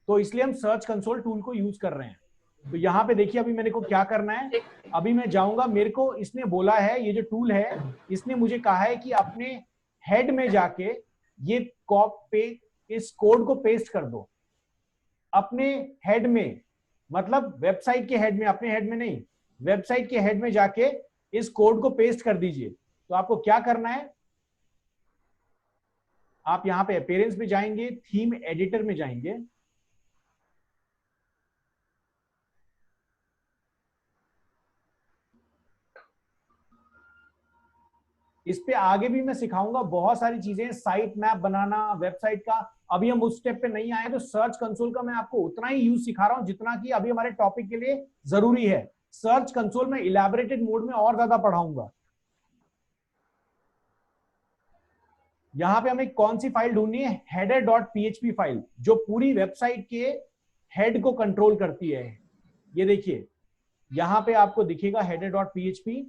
तो इसलिए हम सर्च कंसोल टूल को यूज कर रहे हैं। तो यहाँ पे देखिए अभी मेरे को क्या करना है, अभी मैं जाऊंगा, मेरे को इसने बोला है, ये जो टूल है इसने मुझे कहा है कि अपने हेड में जाके ये इस कोड को पेस्ट कर दो अपने हेड में, मतलब वेबसाइट के हेड में, अपने हेड में नहीं, वेबसाइट के हेड में जाके इस कोड को पेस्ट कर दीजिए। तो आपको क्या करना है, आप यहाँ पे अपीयरेंस में जाएंगे, थीम एडिटर में जाएंगे, इस पे आगे भी मैं सिखाऊंगा बहुत सारी चीजें, साइट मैप बनाना, वेबसाइट का। अभी हम उस स्टेप पे नहीं आए, तो सर्च कंसोल का मैं आपको उतना ही यूज सिखा रहा हूं जितना कि अभी हमारे टॉपिक के लिए जरूरी है। सर्च कंसोल में इलैबोरेटेड मोड में और ज्यादा पढ़ाऊंगा। यहां पे हमें कौन सी फाइल ढूंढनी है? header.php फाइल, जो पूरी वेबसाइट के हेड को कंट्रोल करती है। ये देखिए यहां पे आपको दिखेगा header.php,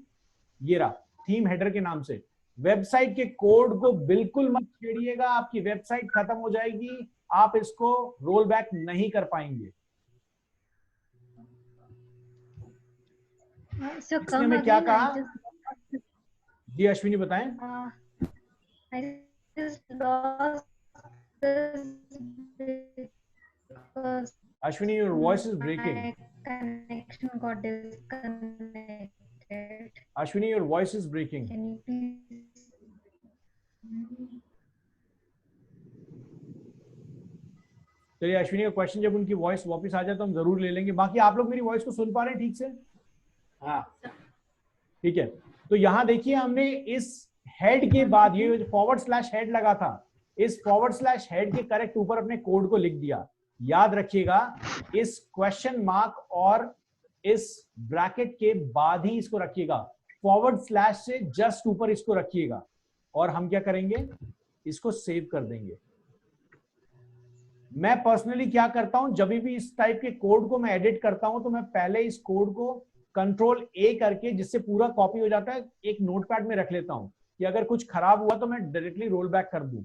ये रहा थीम हेडर के नाम से। वेबसाइट के कोड को बिल्कुल मत छेड़िएगा, आपकी वेबसाइट खत्म हो जाएगी, आप इसको रोल बैक नहीं कर पाएंगे। इसने हमें क्या कहा? जी अश्विनी बताएं। Ashwini, your voice is breaking. Connection got disconnected. Ashwini, your voice is breaking. Can you please? चलिए अश्विनी का क्वेश्चन जब उनकी वॉइस वापस आ जाए तो हम जरूर ले लेंगे। बाकी आप लोग मेरी वॉइस को सुन पा रहे हैं ठीक से? हाँ ठीक है। तो यहाँ देखिए हमने इस हेड के बाद ये /हेड लगा था, इस /हेड के करेक्ट ऊपर अपने कोड को लिख दिया। याद रखिएगा इस क्वेश्चन मार्क और इस ब्रैकेट के बाद ही इसको रखिएगा, / से जस्ट ऊपर इसको रखिएगा। और हम क्या करेंगे, इसको सेव कर देंगे। मैं पर्सनली क्या करता हूं, जब भी इस टाइप के कोड को मैं एडिट करता हूं तो मैं पहले इस कोड को Ctrl+A करके, जिससे पूरा कॉपी हो जाता है, एक नोटपैड में रख लेता हूं कि अगर कुछ खराब हुआ तो मैं डायरेक्टली रोल बैक कर दूं।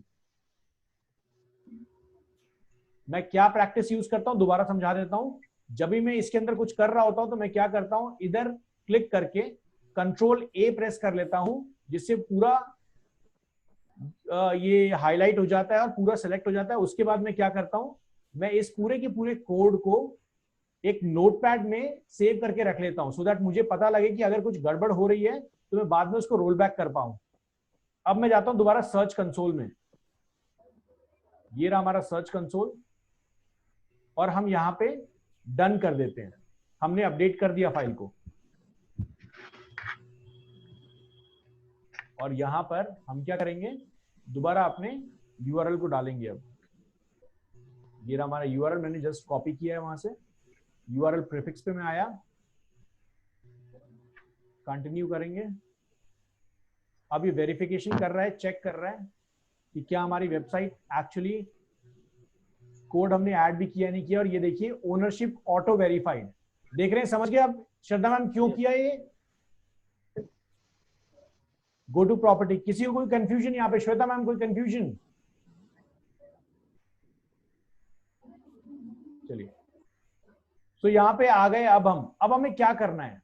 मैं क्या प्रैक्टिस यूज करता हूं दोबारा समझा देता हूं। जब भी मैं इसके अंदर कुछ कर रहा होता हूं तो मैं क्या करता हूं, इधर क्लिक करके Ctrl+A प्रेस कर लेता हूं, जिससे पूरा ये हाईलाइट हो जाता है और पूरा सेलेक्ट हो जाता है। उसके बाद मैं क्या करता हूं, मैं इस पूरे के पूरे कोड को एक नोटपैड में सेव करके रख लेता हूं, सो दैट मुझे पता लगे कि अगर कुछ गड़बड़ हो रही है तो मैं बाद में उसको रोल बैक कर पाऊं। अब मैं जाता हूं दोबारा सर्च कंसोल में, ये रहा हमारा सर्च कंसोल, और हम यहां पे डन कर देते हैं। हमने अपडेट कर दिया फाइल को, और यहां पर हम क्या करेंगे, दोबारा अपने यूआरएल को डालेंगे। अब ये रहा हमारा यूआरएल, मैंने जस्ट कॉपी किया है वहां से। यूआरएल प्रीफिक्स पे मैं आया, कंटिन्यू करेंगे। अब ये वेरिफिकेशन कर रहा है, चेक कर रहा है कि क्या हमारी वेबसाइट एक्चुअली कोड हमने ऐड भी किया नहीं किया। और ये देखिए ओनरशिप ऑटो वेरीफाइड, देख रहे हैं, समझ गए अब श्रद्धा मैम क्यों किया ये? Go to property. किसी को कोई कंफ्यूजन यहाँ पे? श्वेता मैम कोई कंफ्यूजन? चलिए, तो यहाँ पे आ गए। अब हमें क्या करना है,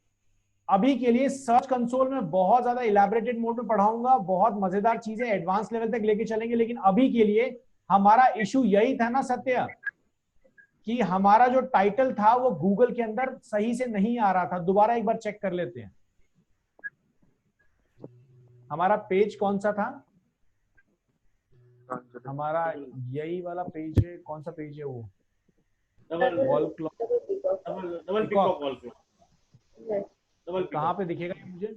अभी के लिए सर्च कंसोल में बहुत ज्यादा इलैबोरेटेड मोड में पढ़ाऊंगा, बहुत मजेदार चीजें एडवांस लेवल तक लेके चलेंगे। लेकिन अभी के लिए हमारा इशू यही था ना सत्य, कि हमारा जो टाइटल था वो गूगल के अंदर सही से नहीं आ रहा था। दोबारा एक बार चेक कर लेते हैं, हमारा पेज कौन सा था? हमारा यही वाला पेज है। कौन सा पेज है वो? Wall clock, double peacock wall clock. कहाँ पे दिखेगा ये मुझे?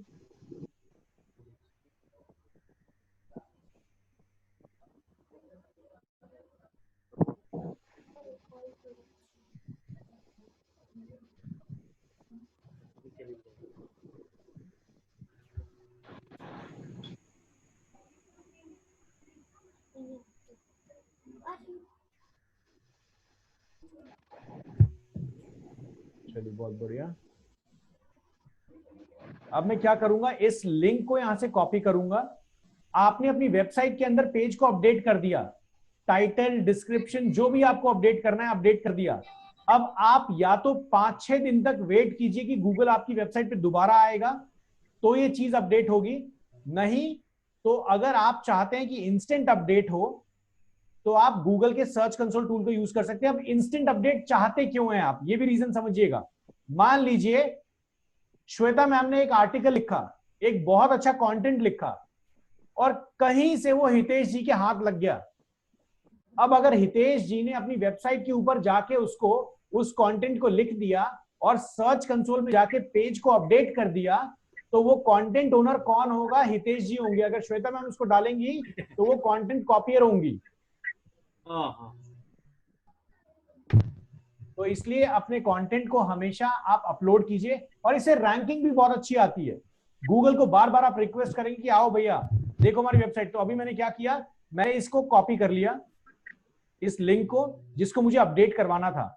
चलिए बहुत बढ़िया। अब मैं क्या करूंगा, इस लिंक को यहां से कॉपी करूंगा। आपने अपनी वेबसाइट के अंदर पेज को अपडेट कर दिया, टाइटल, डिस्क्रिप्शन, जो भी आपको अपडेट करना है अपडेट कर दिया। अब आप या तो 5-6 दिन तक वेट कीजिए कि गूगल आपकी वेबसाइट पे दोबारा आएगा तो ये चीज अपडेट होगी। नहीं तो अगर आप चाहते हैं कि इंस्टेंट अपडेट हो तो आप गूगल के सर्च कंसोल टूल को यूज कर सकते हैं। अब इंस्टेंट अपडेट चाहते क्यों हैं आप, ये भी रीजन समझिएगा। मान लीजिए श्वेता मैम ने एक आर्टिकल लिखा, एक बहुत अच्छा कंटेंट लिखा, और कहीं से वो हितेश जी के हाथ लग गया अब अगर हितेश जी ने अपनी वेबसाइट के ऊपर जाके उसको उस कंटेंट को लिख दिया और सर्च कंसोल में जाके पेज को अपडेट कर दिया, तो वो कंटेंट ओनर कौन होगा? हितेश जी होंगे। अगर श्वेता मैम उसको डालेंगी तो वो कंटेंट कॉपियर होंगी। तो इसलिए अपने कंटेंट को हमेशा आप अपलोड कीजिए, और इससे रैंकिंग भी बहुत अच्छी आती है। गूगल को बार बार आप रिक्वेस्ट करेंगे कि आओ भैया देखो हमारी वेबसाइट। तो अभी मैंने क्या किया, मैंने इसको कॉपी कर लिया, इस लिंक को जिसको मुझे अपडेट करवाना था।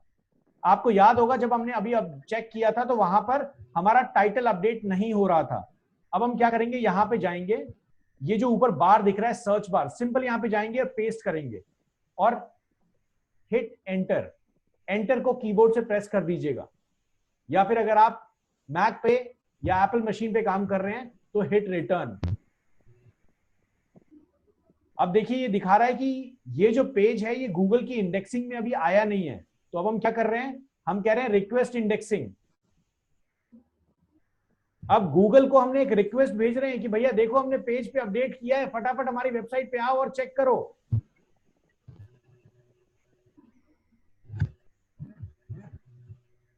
आपको याद होगा जब हमने अभी अब चेक किया था तो वहां पर हमारा टाइटल अपडेट नहीं हो रहा था। अब हम क्या करेंगे, यहां पे जाएंगे, ये जो ऊपर बार दिख रहा है सर्च बार, सिंपल यहां पे जाएंगे और पेस्ट करेंगे और हिट एंटर। एंटर को कीबोर्ड से प्रेस कर दीजिएगा, या फिर अगर आप मैक पे या एप्पल मशीन पे काम कर रहे हैं तो हिट रिटर्न। अब देखिए ये दिखा रहा है कि ये जो पेज है ये गूगल की इंडेक्सिंग में अभी आया नहीं है। तो अब हम क्या कर रहे हैं, हम कह रहे हैं रिक्वेस्ट इंडेक्सिंग। अब गूगल को हमने एक रिक्वेस्ट भेज रहे हैं कि भैया देखो हमने पेज पे अपडेट किया है, फटाफट हमारी वेबसाइट पे आओ और चेक करो।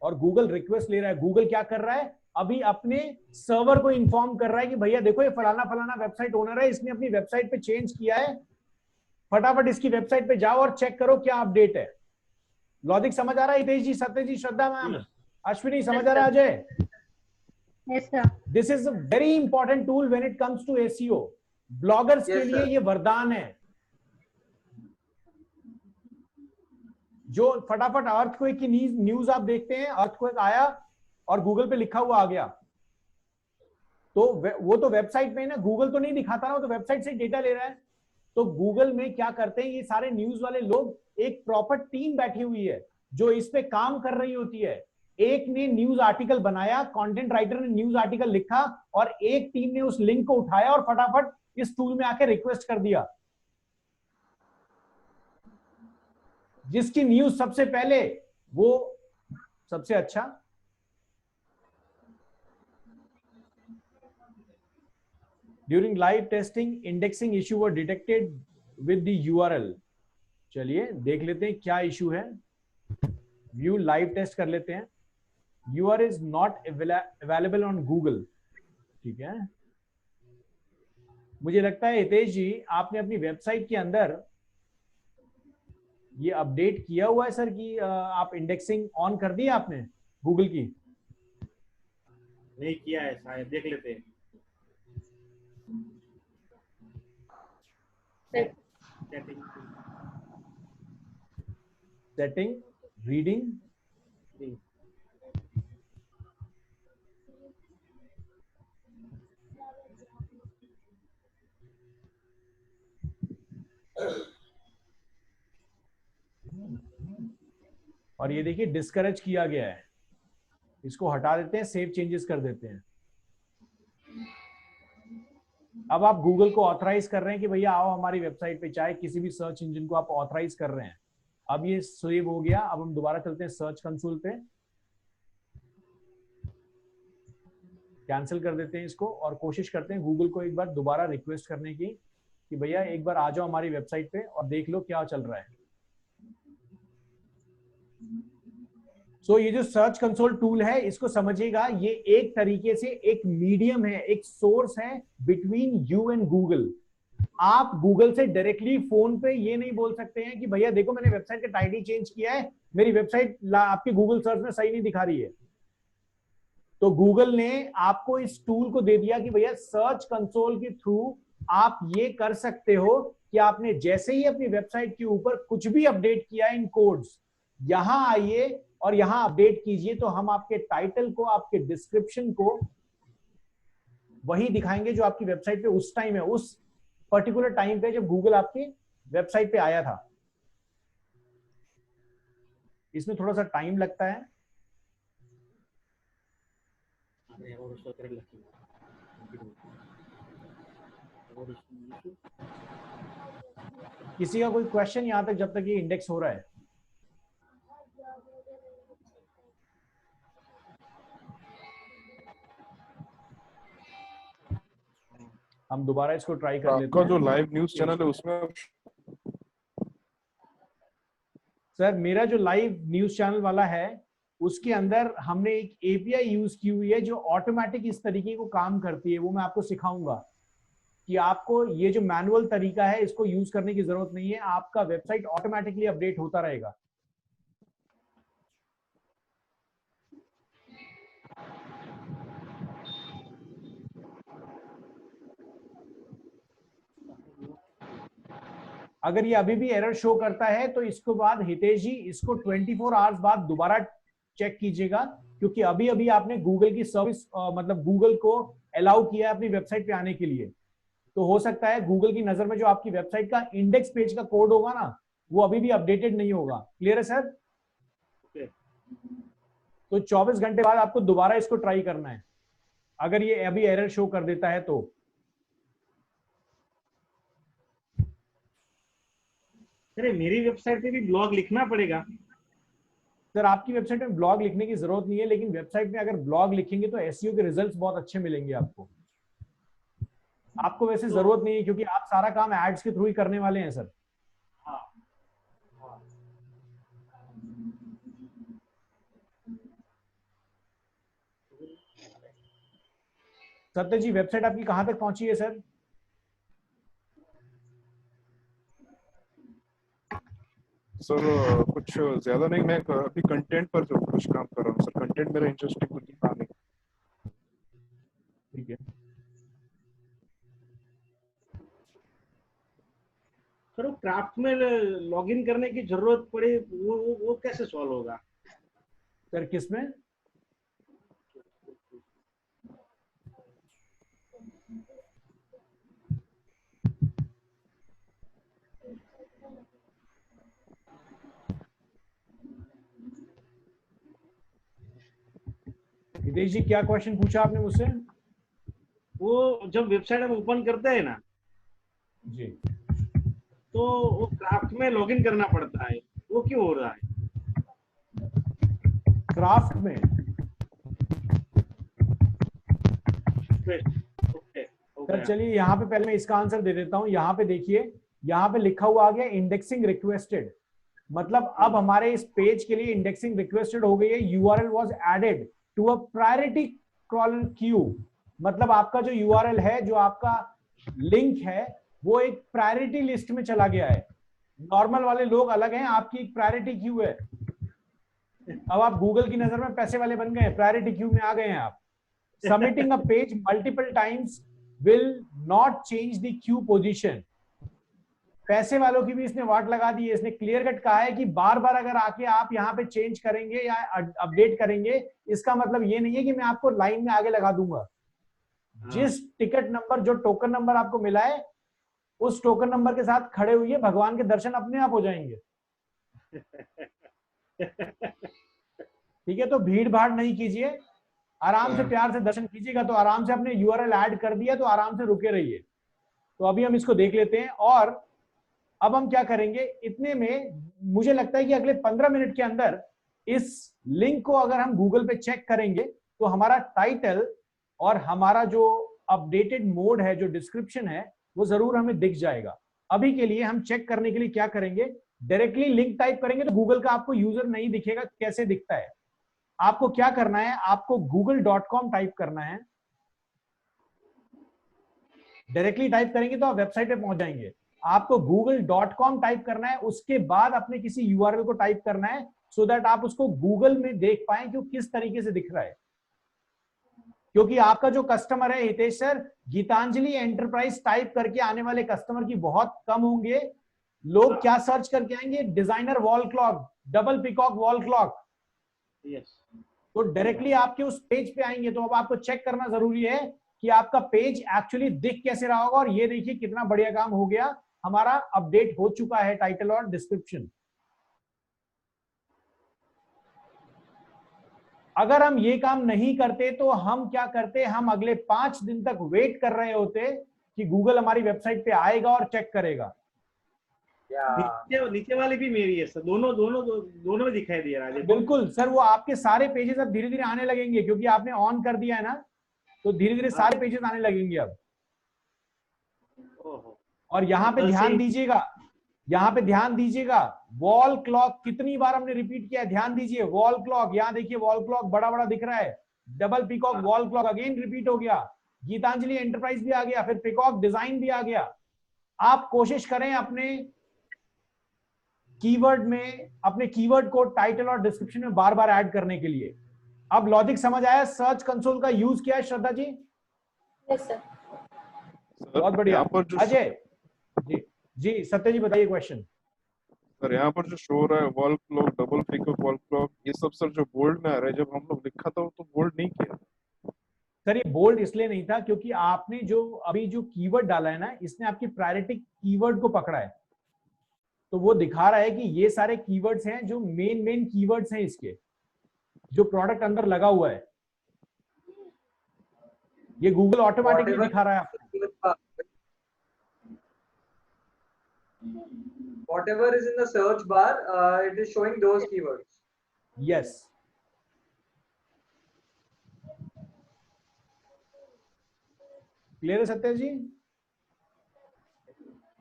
और गूगल रिक्वेस्ट ले रहा है। गूगल क्या कर रहा है, अभी अपने सर्वर को इन्फॉर्म कर रहा है कि भैया देखो ये फलाना फलाना वेबसाइट ओनर है, इसने अपनी वेबसाइट पे चेंज किया है, फटाफट इसकी वेबसाइट पे जाओ और चेक करो क्या अपडेट है। लॉजिक समझ आ रहा है हितेश जी, सत्य जी, श्रद्धा मैम, अश्विनी समझ आ रहा है, Ajay? Yes, sir. This is a very important tool when it comes to SEO. Bloggers के लिए ये वरदान है, जो फटाफट अर्थक्वेक की न्यूज आप देखते हैं, अर्थक्वेक आया और गूगल पे लिखा हुआ आ गया, तो वो तो वेबसाइट में ना, गूगल तो नहीं दिखाता ना, वो तो वेबसाइट से डेटा ले रहा है। तो गूगल में क्या करते हैं, ये सारे न्यूज वाले लोग, एक प्रॉपर टीम बैठी हुई है जो इस पे काम कर रही होती है। एक ने न्यूज आर्टिकल बनाया, कंटेंट राइटर ने न्यूज आर्टिकल लिखा, और एक टीम ने उस लिंक को उठाया और फटाफट इस टूल में आके रिक्वेस्ट कर दिया। जिसकी न्यूज सबसे पहले वो सबसे अच्छा। During live testing indexing issue were detected with the URL. चलिए देख लेते हैं क्या इश्यू है। व्यू लाइव टेस्ट कर लेते हैं। URL is not available on Google. ठीक है, मुझे लगता है हितेश जी आपने अपनी वेबसाइट के अंदर ये अपडेट किया हुआ है सर कि आप इंडेक्सिंग ऑन कर दी आपने गूगल की? नहीं किया है शायद, देख लेते हैं। सेटिंग, रीडिंग, और ये देखिए डिस्करेज किया गया है, इसको हटा देते हैं, सेव चेंजेस कर देते हैं। अब आप गूगल को ऑथराइज कर रहे हैं कि भैया आओ हमारी वेबसाइट पे, चाहे किसी भी सर्च इंजन को आप ऑथराइज कर रहे हैं। अब ये सेव हो गया। अब हम दोबारा चलते हैं सर्च कंसोल पे, कैंसिल कर देते हैं इसको और कोशिश करते हैं गूगल को एक बार दोबारा रिक्वेस्ट करने की कि भैया एक बार आ जाओ हमारी वेबसाइट पे और देख लो क्या चल रहा है। सो ये जो सर्च कंसोल टूल है इसको समझिएगा, ये एक तरीके से एक मीडियम है, एक सोर्स है बिटवीन यू एंड गूगल। आप गूगल से डायरेक्टली फोन पे ये नहीं बोल सकते हैं कि भैया देखो मैंने वेबसाइट का टाइटल चेंज किया है, मेरी वेबसाइट आपकी गूगल सर्च में सही नहीं दिखा रही है। तो गूगल ने आपको इस टूल को दे दिया कि भैया सर्च कंसोल के थ्रू आप ये कर सकते हो कि आपने जैसे ही अपनी वेबसाइट के ऊपर कुछ भी अपडेट किया इन कोड्स, यहां आइए और यहां अपडेट कीजिए, तो हम आपके टाइटल को, आपके डिस्क्रिप्शन को वही दिखाएंगे जो आपकी वेबसाइट पे उस टाइम है, उस पर्टिकुलर टाइम पे जब गूगल आपकी वेबसाइट पे आया था। इसमें थोड़ा सा टाइम लगता है। किसी का कोई क्वेश्चन यहां तक जब तक ये इंडेक्स हो रहा है? हम दोबारा इसको ट्राई कर लेते हैं। आपका जो लाइव न्यूज चैनल है उसमें सर मेरा जो लाइव न्यूज चैनल वाला है उसके अंदर हमने एक एपीआई यूज की हुई है जो ऑटोमेटिक इस तरीके को काम करती है, वो मैं आपको सिखाऊंगा कि आपको ये जो मैनुअल तरीका है इसको यूज करने की जरूरत नहीं है, आपका वेबसाइट ऑटोमेटिकली अपडेट होता रहेगा। अगर ये अभी भी एरर शो करता है तो इसके बाद हितेश जी इसको 24 आवर्स बाद दोबारा चेक कीजिएगा, क्योंकि अभी अभी आपने गूगल की सर्विस मतलब गूगल को अलाउ किया है अपनी वेबसाइट पे आने के लिए। तो हो सकता है गूगल की नजर में जो आपकी वेबसाइट का इंडेक्स पेज का कोड होगा ना वो अभी भी अपडेटेड नहीं होगा। क्लियर है सर? तो 24 घंटे बाद आपको दोबारा इसको ट्राई करना है अगर ये अभी एरर शो कर देता है तो। अरे मेरी वेबसाइट पे भी ब्लॉग लिखना पड़ेगा? सर आपकी वेबसाइट में ब्लॉग लिखने की जरूरत नहीं है, लेकिन वेबसाइट में अगर ब्लॉग लिखेंगे तो एसईओ के रिजल्ट्स बहुत अच्छे मिलेंगे आपको। आपको वैसे जरूरत नहीं है क्योंकि आप सारा काम एड्स के थ्रू ही करने वाले हैं सर। सत्य जी वेबसाइट आपकी कहां तक पहुंची है सर? सर कुछ ज्यादा नहीं, मैं अभी कंटेंट पर जो कुछ काम कर रहा हूँ सर। कंटेंट मेरा इंटरेस्टिंग कुछ था नहीं। ठीक है सर वो क्राफ्ट में लॉगिन करने की जरूरत पड़े, वो कैसे सॉल्व होगा? सर किसमें? हितेश जी क्या क्वेश्चन पूछा आपने मुझसे? वो जब वेबसाइट हम ओपन करते हैं ना जी तो वो क्राफ्ट में लॉगिन करना पड़ता है, वो क्यों हो रहा है? क्राफ्ट में? सर चलिए यहाँ पे पहले मैं इसका आंसर दे देता हूँ। यहाँ पे देखिए, यहाँ पे लिखा हुआ आ गया इंडेक्सिंग रिक्वेस्टेड, मतलब अब हमारे इस पेज के लिए इंडेक्सिंग रिक्वेस्टेड हो गई है। URL was added to a priority column queue, मतलब आपका जो यूआरएल है, जो आपका लिंक है, वो एक प्रायोरिटी लिस्ट में चला गया है। नॉर्मल वाले लोग अलग हैं, आपकी एक प्रायोरिटी क्यू है। अब आप गूगल की नजर में पैसे वाले बन गए, प्रायोरिटी क्यू में आ गए हैं आप। Submitting a page multiple times will not change the Q position. पैसे वालों की भी इसने वाट लगा दी है। इसने क्लियर कट कहा है कि बार बार अगर आके आप यहाँ पे चेंज करेंगे या अपडेट करेंगे, इसका मतलब ये नहीं है कि मैं आपको लाइन में आगे लगा दूंगा। जिस टिकट नंबर, जो टोकन नंबर आपको मिला है, उस टोकन नंबर के साथ खड़े हुए भगवान के दर्शन अपने आप हो जाएंगे। ठीक है, तो भीड़ भाड़ नहीं कीजिए, आराम से प्यार से दर्शन कीजिएगा। तो आराम से अपने यूआरएल ऐड कर दिया तो आराम से रुके रहिए। तो अभी हम इसको देख लेते हैं। और अब हम क्या करेंगे, इतने में मुझे लगता है कि अगले 15 मिनट के अंदर इस लिंक को अगर हम गूगल पे चेक करेंगे तो हमारा टाइटल और हमारा जो अपडेटेड मोड है, जो डिस्क्रिप्शन है, वो जरूर हमें दिख जाएगा। अभी के लिए हम चेक करने के लिए क्या करेंगे, डायरेक्टली लिंक टाइप करेंगे तो गूगल का आपको यूजर नहीं दिखेगा। कैसे दिखता है, आपको क्या करना है, आपको google.com टाइप करना है। डायरेक्टली टाइप करेंगे तो आप वेबसाइट पे पहुंच जाएंगे। आपको google.com टाइप करना है, उसके बाद अपने किसी यूआरएल को टाइप करना है, सो दैट आप उसको गूगल में देख पाए कि वो किस तरीके से दिख रहा है। क्योंकि आपका जो कस्टमर है Hitesh sir, Geetanjali enterprise type करके आने वाले कस्टमर की बहुत कम होंगे। लोग क्या सर्च करके आएंगे, designer wall clock, double peacock wall clock. तो डायरेक्टली आपके उस पेज पे आएंगे। तो अब आपको चेक करना जरूरी है कि आपका पेज एक्चुअली दिख कैसे रहा होगा। और ये देखिए कितना बढ़िया काम हो गया, हमारा अपडेट हो चुका है टाइटल और डिस्क्रिप्शन। अगर हम ये काम नहीं करते तो हम क्या करते, हम अगले 5 दिन तक वेट कर रहे होते कि गूगल हमारी वेबसाइट पे आएगा और चेक करेगा। नीचे वाली भी मेरी है सर, दोनों में दिखाई दे रहा है। बिल्कुल सर, वो आपके सारे पेजेस अब धीरे धीरे आने लगेंगे, क्योंकि आपने ऑन कर दिया है ना, तो धीरे धीरे सारे पेजेस आने लगेंगे अब। और यहाँ पे ध्यान दीजिएगा, यहाँ पे ध्यान दीजिएगा, वॉल क्लॉक कितनी बार हमने रिपीट किया है, ध्यान दीजिए। वॉल क्लॉक, यहां देखिए वॉल क्लॉक बड़ा बड़ा दिख रहा है। Double peacock wall clock again repeat हो गया। गीतांजलि एंटरप्राइज भी आ गया, फिर पीकॉक डिजाइन भी आ गया। आप कोशिश करें अपने कीवर्ड में, अपने कीवर्ड को टाइटल और डिस्क्रिप्शन में बार बार ऐड करने के लिए। अब लॉजिक समझ आया? सर्च कंसोल का यूज किया है श्रद्धा जी? Yes sir. बहुत बढ़िया। यहाँ पर जो अजय जी, जी सत्य जी बताइए क्वेश्चन। सर यहाँ पर जो शो हो रहा है wall clock, double peacock wall clock, ये सब सर जो बोल्ड में आ रहा है, जब हम लोग लिखा था तो बोल्ड नहीं किया। सर ये बोल्ड इसलिए नहीं था क्योंकि आपने जो अभी जो कीवर्ड डाला है ना, इसने आपकी प्रायोरिटी कीवर्ड को पकड़ा है। तो वो दिखा रहा है कि ये सारे कीवर्ड्स हैं जो मेन कीवर्ड्स हैं इसके, जो प्रोडक्ट अंदर लगा हुआ है। ये गूगल ऑटोमेटिकली दिखा रहा है आपको। Whatever is in the search bar, it is showing those keywords. Yes. Clear है सत्य जी?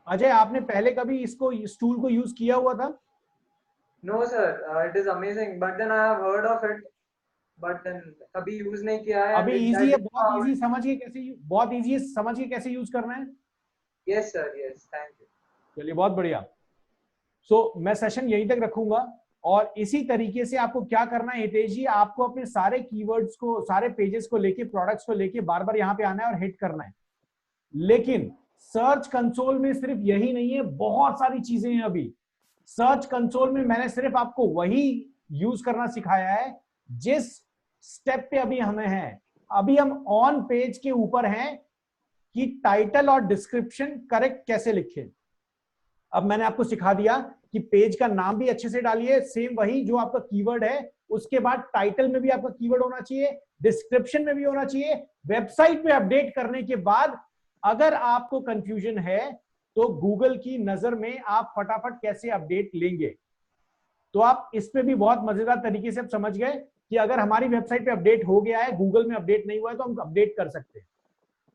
अजय आपने पहले कभी इसको, इस टूल को यूज किया हुआ था? No sir, it is amazing, but then I have heard of it, but then कभी यूज नहीं किया है। अभी इजी है, बहुत इजी, समझ के कैसे, बहुत इजी है, समझ के कैसे यूज करना है। Yes sir, yes, thank you. चलिए बहुत बढ़िया। सो मैं सेशन यहीं तक रखूंगा और इसी तरीके से आपको क्या करना है हितेश जी, आपको अपने सारे कीवर्ड्स को, सारे पेजेस को लेके, प्रोडक्ट्स को लेके बार बार यहाँ पे आना है और हिट करना है। लेकिन सर्च कंसोल में सिर्फ यही नहीं है, बहुत सारी चीजें हैं। अभी सर्च कंसोल में मैंने सिर्फ आपको वही यूज करना सिखाया है जिस स्टेप पे अभी हमें हैं। अभी हम ऑन पेज के ऊपर हैं कि टाइटल और डिस्क्रिप्शन करेक्ट कैसे लिखें। अब मैंने आपको सिखा दिया कि पेज का नाम भी अच्छे से डालिए, सेम वही जो आपका कीवर्ड है, उसके बाद टाइटल में भी आपका कीवर्ड होना चाहिए, डिस्क्रिप्शन में भी होना चाहिए। वेबसाइट पे अपडेट करने के बाद अगर आपको कंफ्यूजन है तो गूगल की नजर में आप फटाफट कैसे अपडेट लेंगे। तो आप इस पे भी बहुत मजेदार तरीके से आप समझ गए कि अगर हमारी वेबसाइट पे अपडेट हो गया है, गूगल में अपडेट नहीं हुआ है, तो हम अपडेट कर सकते हैं।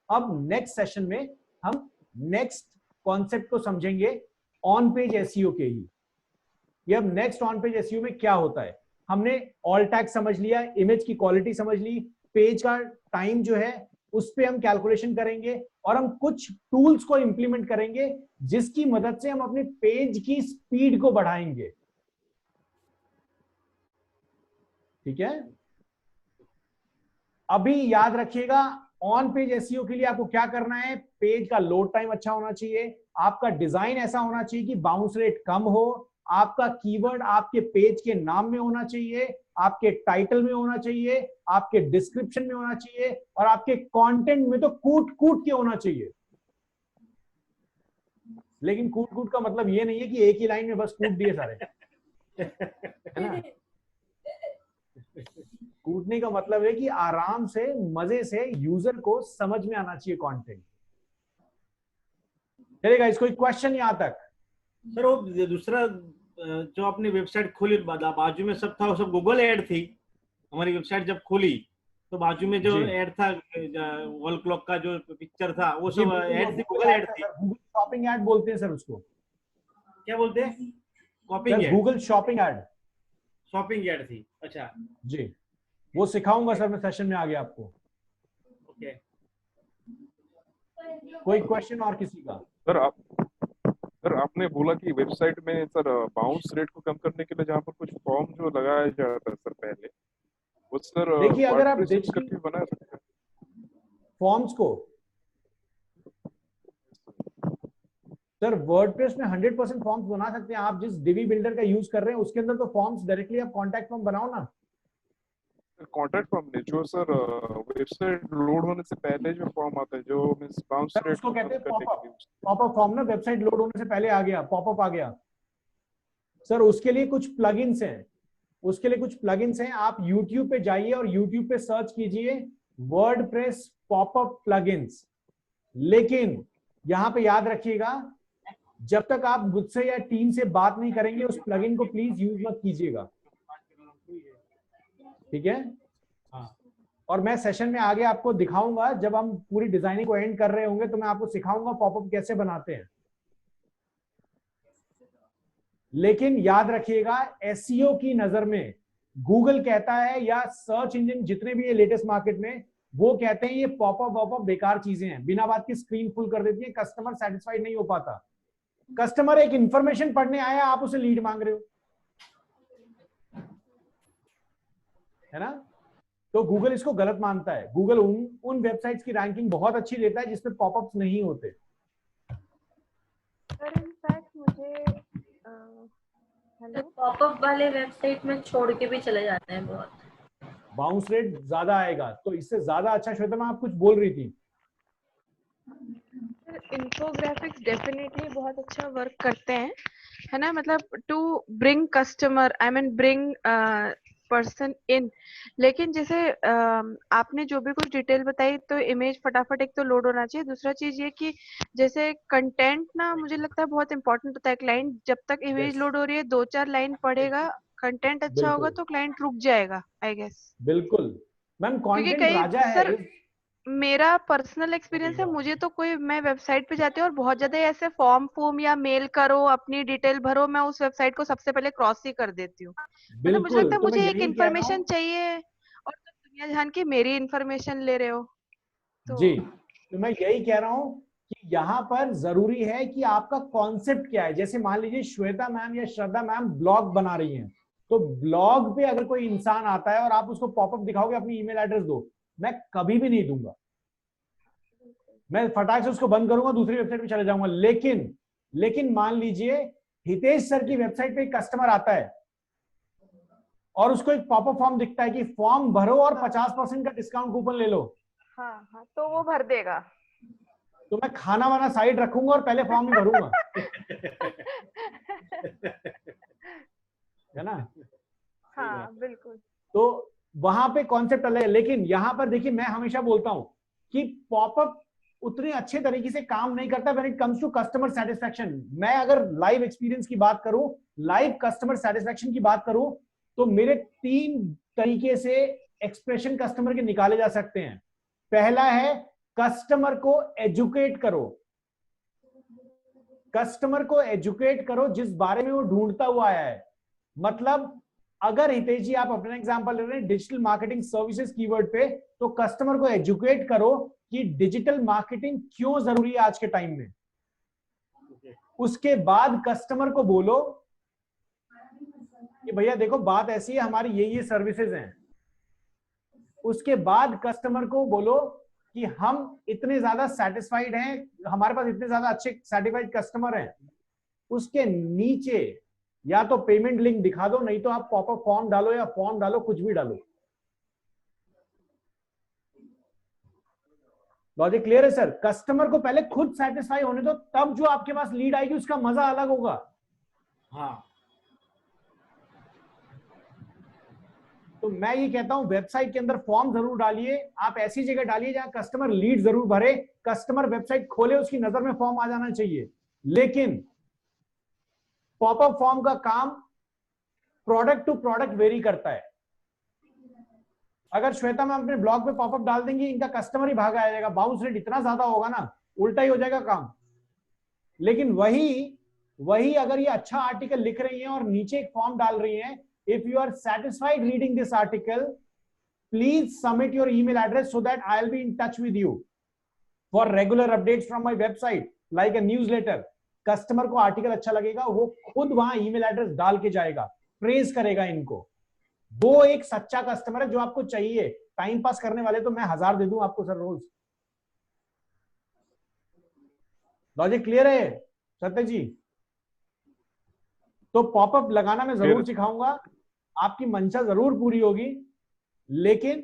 अब नेक्स्ट सेशन में हम नेक्स्ट कॉन्सेप्ट को समझेंगे, ऑन पेज एसईओ के ही। ये अब नेक्स्ट ऑन पेज एसईओ में क्या होता है। हमने ऑल टैग समझ लिया, इमेज की क्वालिटी समझ ली, पेज का टाइम जो है उस पे हम कैलकुलेशन करेंगे और हम कुछ टूल्स को इंप्लीमेंट करेंगे जिसकी मदद से हम अपने पेज की स्पीड को बढ़ाएंगे। ठीक है, अभी याद रखिएगा ऑन पेज एसईओ के लिए आपको क्या करना है। पेज का लोड टाइम अच्छा होना चाहिए, आपका डिजाइन ऐसा होना चाहिए कि बाउंस रेट कम हो, आपका कीवर्ड आपके पेज के नाम में होना चाहिए, आपके टाइटल में होना चाहिए, आपके डिस्क्रिप्शन में होना चाहिए और आपके कंटेंट में तो कूट कूट के होना चाहिए। लेकिन कूट कूट का मतलब ये नहीं है कि एक ही लाइन में बस कूट दिए सारे, है ना। कूटने का मतलब है कि आराम से, मजे से यूजर को समझ में आना चाहिए कंटेंट। चलेगा, इसको क्वेश्चन यहां तक? सर वो दूसरा जो आपने वेबसाइट खोली, बाजू में सब था, वो सब गूगल ऐड थी। हमारी वेबसाइट जब खोली तो बाजू में जो ऐड था, वॉल क्लॉक का जो पिक्चर था, वो सब ऐड थी, गूगल ऐड थी। गूगल शॉपिंग ऐड बोलते हैं सर उसको। क्या बोलते हैं? कॉपिंग add, Google shopping add. Shopping add थी, अच्छा जी, वो सिखाऊंगा सर मैं सेशन में आगे आपको। ओके। कोई क्वेश्चन और किसी का? सर आपने बोला कि वेबसाइट में सर बाउंस रेट को कम करने के लिए जहाँ पर कुछ फॉर्म जो लगाया जाता है सर पहले, वो सर देखिए अगर आप करके बना सकते हैं फॉर्म्स को। सर वर्डप्रेस में 100% फॉर्म्स बना सकते हैं आप। जिस डिवी बिल्डर का यूज कर रहे हैं उसके अंदर तो फॉर्म्स डायरेक्टली आप कॉन्टैक्ट फॉर्म बनाओ ना। कॉन्टैक्ट फॉर्म नहीं, जो सर वेबसाइट लोड होने से पहले जो फॉर्म आता है, जो मींस बाउंस रेट उसको कहते हैं करने के लिए। पॉपअप फॉर्म ना, वेबसाइट लोड होने से पहले आ गया, पॉपअप आ गया सर। उसके लिए कुछ प्लगइन्स हैं, उसके लिए कुछ प्लगइन्स हैं। आप YouTube पे जाइए और YouTube पे सर्च कीजिए वर्डप्रेस पॉपअप प्लगइन्स। लेकिन यहां पे याद रखिएगा, जब तक आप मुझसे या टीम से बात नहीं करेंगे उस प्लगइन को प्लीज यूज मत कीजिएगा, ठीक है। हाँ। और मैं सेशन में आगे आपको दिखाऊंगा, जब हम पूरी डिजाइनिंग को एंड कर रहे होंगे तो मैं आपको सिखाऊंगा पॉपअप कैसे बनाते हैं। लेकिन याद रखिएगा एसईओ की नजर में गूगल कहता है या सर्च इंजन जितने भी है लेटेस्ट मार्केट में, वो कहते हैं ये पॉपअप वॉपअप बेकार चीजें हैं, बिना बात की स्क्रीन फुल कर देती है, कस्टमर सेटिस्फाइड नहीं हो पाता। कस्टमर एक इंफॉर्मेशन पढ़ने आया, आप उसे लीड मांग रहे हो, है ना? तो गूगल इसको गलत मानता है। गूगल उन वेबसाइट्स की रैंकिंग बहुत अच्छी लेता है जिसमें पॉपअप्स नहीं होते। सर इनफैक्ट मुझे पॉपअप वाले वेबसाइट में छोड़ के भी चले जाते हैं, बहुत बाउंस रेट ज्यादा आएगा, तो इससे ज्यादा अच्छा। श्वेता मैम आप कुछ बोल रही थी। इन्फोग्राफिक्स डेफिनेटली बहुत अच्छा वर्क करते हैं, है ना, मतलब to bring customer, I mean bring person in. लेकिन जैसे आपने जो भी कुछ डिटेल बताई, तो इमेज फटाफट एक तो लोड होना चाहिए, दूसरा चीज ये कि जैसे कंटेंट ना, मुझे लगता है बहुत इंपॉर्टेंट होता है। क्लाइंट जब तक इमेज लोड हो रही है 2-4 लाइन पढ़ेगा, कंटेंट अच्छा होगा तो क्लाइंट रुक जाएगा, आई गेस। बिल्कुल मैम, क्योंकि कंटेंट कई राजा है। सर मेरा पर्सनल एक्सपीरियंस है, मुझे तो कोई, मैं वेबसाइट पे जाती हूँ और बहुत ज्यादा ऐसे फॉर्म या मेल करो, अपनी डिटेल भरो, मैं उस वेबसाइट को सबसे पहले क्रॉस ही कर देती हूँ। मतलब मुझे लगता है तो मैं मुझे एक यही कह रहा इन्फॉर्मेशन हूँ चाहिए और तुम दुनिया जहान की मेरी इन्फॉर्मेशन ले रहे हो तो जी, तो मैं यही कह रहा हूँ कि यहाँ पर जरूरी है कि आपका कॉन्सेप्ट क्या है। जैसे मान लीजिए श्वेता मैम या श्रद्धा मैम ब्लॉग बना रही हैं, तो ब्लॉग पे अगर कोई इंसान आता है और आप उसको पॉपअप दिखाओगे अपनी ईमेल एड्रेस दो, मैं कभी भी नहीं दूंगा, मैं फटाक से उसको बंद करूंगा, दूसरी वेबसाइट पे चले जाऊंगा। लेकिन मान लीजिए हितेश सर की वेबसाइट पे एक कस्टमर आता है और उसको एक पॉपअप फॉर्म दिखता है कि फॉर्म भरो और 50% का डिस्काउंट कूपन ले लो। हाँ, तो वो भर देगा। तो मैं खाना वाना साइड रखूंगा और पहले फॉर्म ही भरूंगा। है ना? हाँ बिल्कुल। तो वहां पे कॉन्सेप्ट अलग है। लेकिन यहां पर देखिए, मैं हमेशा बोलता हूं कि पॉपअप उतने अच्छे तरीके से काम नहीं करता when it comes to customer satisfaction. मैं अगर लाइव एक्सपीरियंस की बात करूं, लाइव कस्टमर सेटिस्फेक्शन की बात करूं, तो मेरे 3 तरीके से एक्सप्रेशन कस्टमर के निकाले जा सकते हैं। पहला है कस्टमर को एजुकेट करो, कस्टमर को एजुकेट करो जिस बारे में वो ढूंढता हुआ आया है। मतलब अगर हितेश जी आप अपना एग्जांपल ले रहे हैं डिजिटल मार्केटिंग सर्विसेज कीवर्ड पे, तो कस्टमर को एजुकेट करो कि डिजिटल मार्केटिंग क्यों जरूरी है आज के टाइम में। उसके बाद कस्टमर को बोलो कि भैया देखो बात ऐसी है, हमारी ये सर्विसेज हैं। उसके बाद कस्टमर को बोलो कि हम इतने ज्यादा सेटिस्फाइड हैं, हमारे पास इतने ज्यादा अच्छे सर्टिफाइड कस्टमर हैं। उसके नीचे या तो पेमेंट लिंक दिखा दो, नहीं तो आप पॉपअप फॉर्म डालो या फॉर्म डालो, कुछ भी डालो। लॉजिक क्लियर है सर? कस्टमर को पहले खुद सेटिस्फाई होने दो, तब जो आपके पास लीड आएगी उसका मजा अलग होगा। हाँ, तो मैं ये कहता हूं वेबसाइट के अंदर फॉर्म जरूर डालिए, आप ऐसी जगह डालिए जहां कस्टमर लीड जरूर भरे, कस्टमर वेबसाइट खोले उसकी नजर में फॉर्म आ जाना चाहिए। लेकिन पॉपअप फॉर्म का काम प्रोडक्ट टू प्रोडक्ट वेरी करता है। अगर श्वेता मैम अपने ब्लॉग पे पॉपअप डाल देंगी, इनका कस्टमर ही भागा आ जाएगा, बाउंस रेट इतना ज्यादा होगा ना, उल्टा ही हो जाएगा काम। लेकिन वही अगर ये अच्छा आर्टिकल लिख रही हैं और नीचे एक फॉर्म डाल रही हैं, if you are satisfied reading this article, please submit your email address so that I'll be in touch with you for regular updates from my website like a newsletter। Customer को article अच्छा लगेगा, वो खुद वहां email address डाल के जाएगा, praise करेगा इनको। वो एक सच्चा कस्टमर है जो आपको चाहिए। टाइम पास करने वाले तो मैं 1000 दे दूं आपको सर रोज। लॉजिक क्लियर है सत्य जी? तो पॉपअप लगाना मैं जरूर सिखाऊंगा, आपकी मंशा जरूर पूरी होगी, लेकिन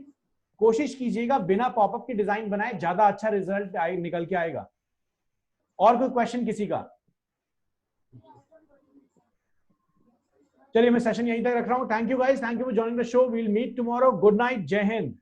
कोशिश कीजिएगा बिना पॉपअप के डिजाइन बनाए, ज्यादा अच्छा रिजल्ट निकल के आएगा। और कोई क्वेश्चन किसी का? चलिए मैं सेशन यहीं तक रख रहा हूं। Thank you guys, thank you for joining the show. We will meet tomorrow. Good night, जय हिंद।